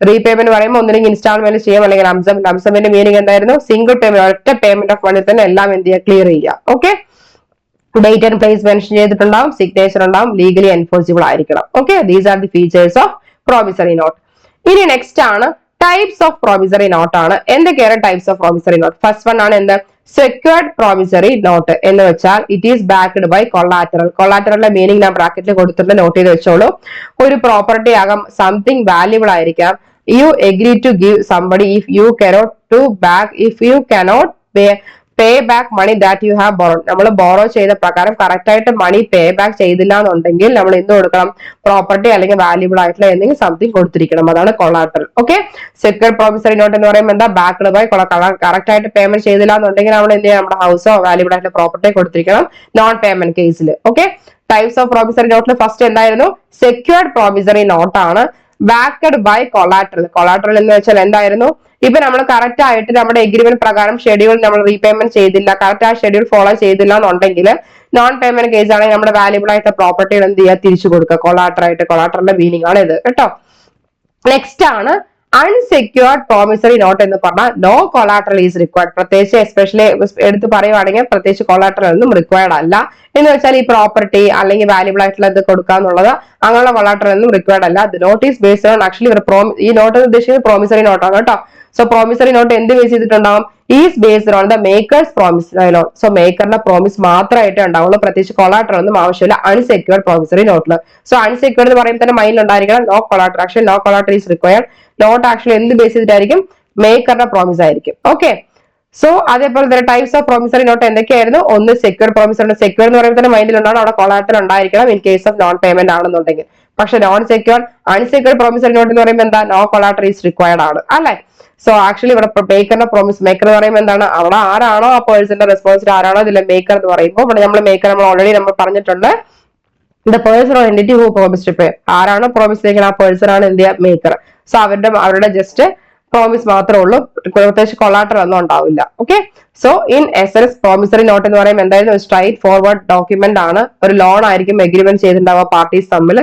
റീപേയ്മെന്റ് പറയുമ്പോൾ ഒന്നില്ലെങ്കിൽ ഇൻസ്റ്റാൾമെന്റ് ചെയ്യാം, അല്ലെങ്കിൽ ലംസമിന്റെ മീനിങ് എന്തായിരുന്നു, സിംഗിൾ പേയ്മെന്റ്, ഒറ്റ പേയ്മെന്റ് ഓഫ് മണി തന്നെ എല്ലാം എന്ത് ചെയ്യുക, ക്ലിയർ ചെയ്യുക. Okay, date and place mention ചെയ്തിട്ടുണ്ടാവും, സിഗ്നേച്ചർ ഉണ്ടാവും, ലീഗലി എൻഫോഴ്സിബിൾ ആയിരിക്കണം. Okay, these are the features of promissory note. ഇനി നെക്സ്റ്റ് ആണ് ടൈപ്സ് ഓഫ് പ്രോമിസറി നോട്ട് ആണ്. എന്തൊക്കെയാണ് types of promissory note? First one ആണ് എന്ത്, സെക്യൂർഡ് പ്രോമിസറി നോട്ട് എന്ന് വെച്ചാൽ it is backed by collateral. കൊളാറ്ററലിന്റെ മീനിങ് ഞാൻ ബ്രാക്കറ്റിൽ കൊടുത്തിട്ട് നോട്ട് ചെയ്ത് വെച്ചോളൂ. ഒരു പ്രോപ്പർട്ടി ആകാം, സംതിങ് വാല്യൂബിൾ ആയിരിക്കാം. You agree to give somebody if you cannot to back, if you cannot pay back money that you have borrow. നമ്മൾ ബോറോ ചെയ്ത പ്രകാരം കറക്റ്റ് ആയിട്ട് മണി പേ ബാക്ക് ചെയ്തില്ല എന്നുണ്ടെങ്കിൽ നമ്മൾ എന്ത് കൊടുക്കണം, പ്രോപ്പർട്ടി അല്ലെങ്കിൽ വാല്യൂബിൾ ആയിട്ടുള്ള എന്തെങ്കിലും സംതിങ് കൊടുത്തിരിക്കണം, അതാണ് collateral. Okay, secured promissory note എന്ന് പറയുമ്പോൾ എന്താ, ബാക്ക്ഡ് ബൈ കറക്റ്റ് ആയിട്ട് പേയ്മെന്റ് ചെയ്തില്ല എന്നുണ്ടെങ്കിൽ നമ്മൾ എന്ത് ചെയ്യാം, നമ്മുടെ ഹൗസോ വാല്യൂബിൾ ആയിട്ടുള്ള പ്രോപ്പർട്ടി കൊടുത്തിരിക്കണം നോൺ പേയ്മെന്റ് കേസിൽ. ഓക്കെ, ടൈപ്സ് ഓഫ് പ്രോമിസറി നോട്ടിൽ ഫസ്റ്റ് എന്തായിരുന്നു, സെക്യൂർഡ് പ്രോമിസറി നോട്ട് ആണ്. Backed by collateral. കൊളാറ്ററൽ എന്ന് വെച്ചാൽ എന്തായിരുന്നു, ഇപ്പൊ നമ്മൾ കറക്റ്റ് ആയിട്ട് നമ്മുടെ എഗ്രിമെന്റ് പ്രകാരം ഷെഡ്യൂൾ നമ്മൾ റീപേയ്മെന്റ് ചെയ്തില്ല, കറക്റ്റ് ആ ഷെഡ്യൂൾ ഫോളോ ചെയ്തില്ല എന്നുണ്ടെങ്കിൽ നോൺ പേയ്മെന്റ് കേസ് ആണെങ്കിൽ നമ്മുടെ വാല്യൂബിൾ ആയിട്ട് പ്രോപ്പർട്ടികൾ എന്ത് ചെയ്യുക, തിരിച്ചു കൊടുക്കുക, കൊളാറ്ററായിട്ട്. കൊളാറ്ററിന്റെ മീനിങ് ആണ് ഇത് കേട്ടോ. നെക്സ്റ്റ് ആണ് അൺസെക്യൂർഡ് പ്രോമിസറി നോട്ട് എന്ന് പറഞ്ഞാൽ നോ കൊളാറ്ററൽ ഈസ് റിക്വയർഡ്. പ്രത്യേകിച്ച് എസ്പെഷ്യലി എടുത്ത് പറയുവാണെങ്കിൽ പ്രത്യേകിച്ച് കൊളാറ്ററൽ ഒന്നും റിക്വയർഡ് അല്ല. എന്ന് വെച്ചാൽ ഈ പ്രോപ്പർട്ടി അല്ലെങ്കിൽ വാല്യൂബിൾ ആയിട്ടുള്ള ഇത് കൊടുക്കാന്നുള്ളത് അങ്ങനെയുള്ള കൊളാറ്ററൽ ഒന്നും റിക്വയർഡ് അല്ല. The note is based on actually ഈ നോട്ട് ഉദ്ദേശിക്കുന്നത് പ്രോമിസറി നോട്ടാണ് കേട്ടോ. സോ പ്രോമിസറി നോട്ട് എന്ത് ബേസ് ചെയ്തിട്ടുണ്ടാവും, is based on the maker's promissory note. So മേക്കറിന്റെ പ്രോമിസ് മാത്രമായിട്ട് ഉണ്ടാവുള്ളൂ, പ്രത്യേകിച്ച് കൊളാറ്ററൽ ഒന്നും ആവശ്യമില്ല അൺസെക്യൂർഡ് പ്രോമിസറി നോട്ടിൽ. സോ അൺസെക്യൂർഡ് എന്ന് പറയുമ്പോൾ തന്നെ മൈൻഡിൽ ഉണ്ടായിരിക്കണം no collateral. Actually no collateral is required. Note actually എന്ത് ബേസ് ചെയ്തിട്ടായിരിക്കും, മേക്കറിന്റെ പ്രോമിസ് ആയിരിക്കും. ഓക്കെ, സോ അതേപോലെ തന്നെ ടൈപ്സ് ഓഫ് പ്രോമിസറി നോട്ട് എന്തൊക്കെയായിരുന്നു, ഒന്ന് സെക്യൂർഡ് പ്രോമിസറി. സെക്യൂർ എന്ന് പറയുമ്പോൾ തന്നെ മൈൻഡിൽ ഉണ്ടാവണം അവിടെ കൊളാറ്ററൽ ഉണ്ടായിരിക്കണം in case of non payment ആണെന്നുണ്ടെങ്കിൽ. പക്ഷെ non secured unsecured promissory note എന്ന് പറയുമ്പോൾ എന്താ, നോ കൊളാറ്ററൽ ഈസ് റിക്വയർഡ് ആണ് അല്ലെ. സോ ആക്ച്വലി ഇവിടെ മേക്കറിന്റെ പ്രോമിസ്, മേക്കർ എന്ന് പറയുമ്പോൾ എന്താണ്, അവിടെ ആരാണോ ആ പേഴ്സന്റെ റെസ്പോൺസിബിലിറ്റി ആരാണോ ഇതിലെ മേക്കർ എന്ന് പറയുമ്പോൾ ഇവിടെ നമ്മൾ മേക്കർ നമ്മൾ ഓൾറെഡി നമ്മൾ പറഞ്ഞിട്ടുണ്ട് the person or entity who promise to pay, ആരാണോ പ്രോമിസ് ചെയ്യുന്നത് ആ പേഴ്സൺ ആണ് എന്ത് ചെയ്യുക, മേക്കർ. സോ അവരുടെ ജസ്റ്റ് പ്രോമിസ് മാത്രമേ ഉള്ളൂ, പ്രത്യേകിച്ച് കൊളാട്ടർ ഒന്നും ഉണ്ടാവില്ല. Okay, so in essence promissory note എന്ന് പറയുമ്പോൾ എന്തായാലും ഒരു സ്ട്രൈറ്റ് ഫോർവേഡ് ഡോക്യുമെന്റ് ആണ്. ഒരു ലോൺ ആയിരിക്കും എഗ്രിമെന്റ് ചെയ്തിട്ടുണ്ടാവുക പാർട്ടീസ് തമ്മിൽ,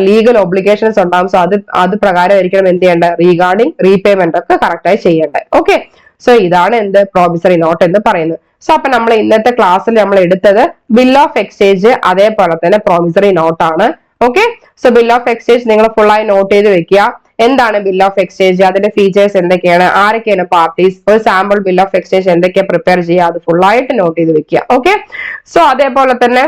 ലീഗൽ ഒബ്ലിഗേഷൻസ് ഉണ്ടാവും. സോ അത് പ്രകാരം ആയിരിക്കണം എന്ത് ചെയ്യേണ്ടത്, റീഗാർഡിംഗ് റീപേയ്മെന്റ് ഒക്കെ കറക്റ്റ് ആയി ചെയ്യേണ്ടത്. ഓക്കെ, സോ ഇതാണ് എന്ത് പ്രോമിസറി നോട്ട് എന്ന് പറയുന്നത്. സോ അപ്പൊ നമ്മൾ ഇന്നത്തെ ക്ലാസ്സിൽ നമ്മൾ എടുത്തത് ബിൽ ഓഫ് എക്സ്ചേഞ്ച് അതേപോലെ തന്നെ പ്രോമിസറി നോട്ടാണ്. Okay, so bill of exchange നിങ്ങൾ ഫുൾ ആയി നോട്ട് ചെയ്ത് വെക്കുക. എന്താണ് ബിൽ ഓഫ് എക്സ്ചേഞ്ച്, അതിന്റെ ഫീച്ചേഴ്സ് എന്തൊക്കെയാണ്, ആരൊക്കെയാണ് പാർട്ടീസ്, ഒരു സാമ്പിൾ ബിൽ ഓഫ് എക്സ്ചേഞ്ച് എന്തൊക്കെയാണ് പ്രിപ്പയർ ചെയ്യുക, അത് ഫുൾ ആയിട്ട് നോട്ട് ചെയ്ത് വെക്കുക. ഓക്കെ, സോ അതേപോലെ തന്നെ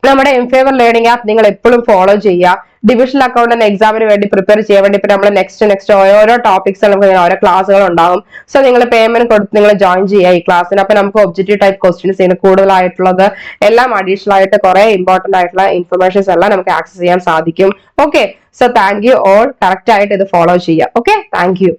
നമ്മുടെ എംഫേവർ ലേണിംഗ് ആപ്പ് നിങ്ങൾ എപ്പോഴും ഫോളോ ചെയ്യുക. ഡിവിഷണൽ അക്കൗണ്ടന്റ് എക്സാമിന് വേണ്ടി പ്രിപ്പയർ ചെയ്യാൻ വേണ്ടി ഇപ്പൊ നമ്മൾ നെക്സ്റ്റ് ഓരോ ടോപ്പിക്സ് നമുക്ക് ഓരോ ക്ലാസ്സുകൾ ഉണ്ടാവും. സോ നിങ്ങൾ പേയ്മെന്റ് കൊടുത്ത് നിങ്ങൾ ജോയിൻ ചെയ്യുക ഈ ക്ലാസ്സിന്. അപ്പൊ നമുക്ക് ഒബ്ജക്റ്റീവ് ടൈപ്പ് ക്വസ്റ്റ്യൻസ് ചെയ്യുന്ന കൂടുതലായിട്ടുള്ളത് എല്ലാം അഡീഷണൽ ആയിട്ട് കുറെ ഇമ്പോർട്ടന്റ് ആയിട്ടുള്ള ഇൻഫർമേഷൻസ് എല്ലാം നമുക്ക് ആക്സസ് ചെയ്യാൻ സാധിക്കും. Okay, so thank you all, correct ആയിട്ട് ഇത് ഫോളോ ചെയ്യുക. Okay, thank you.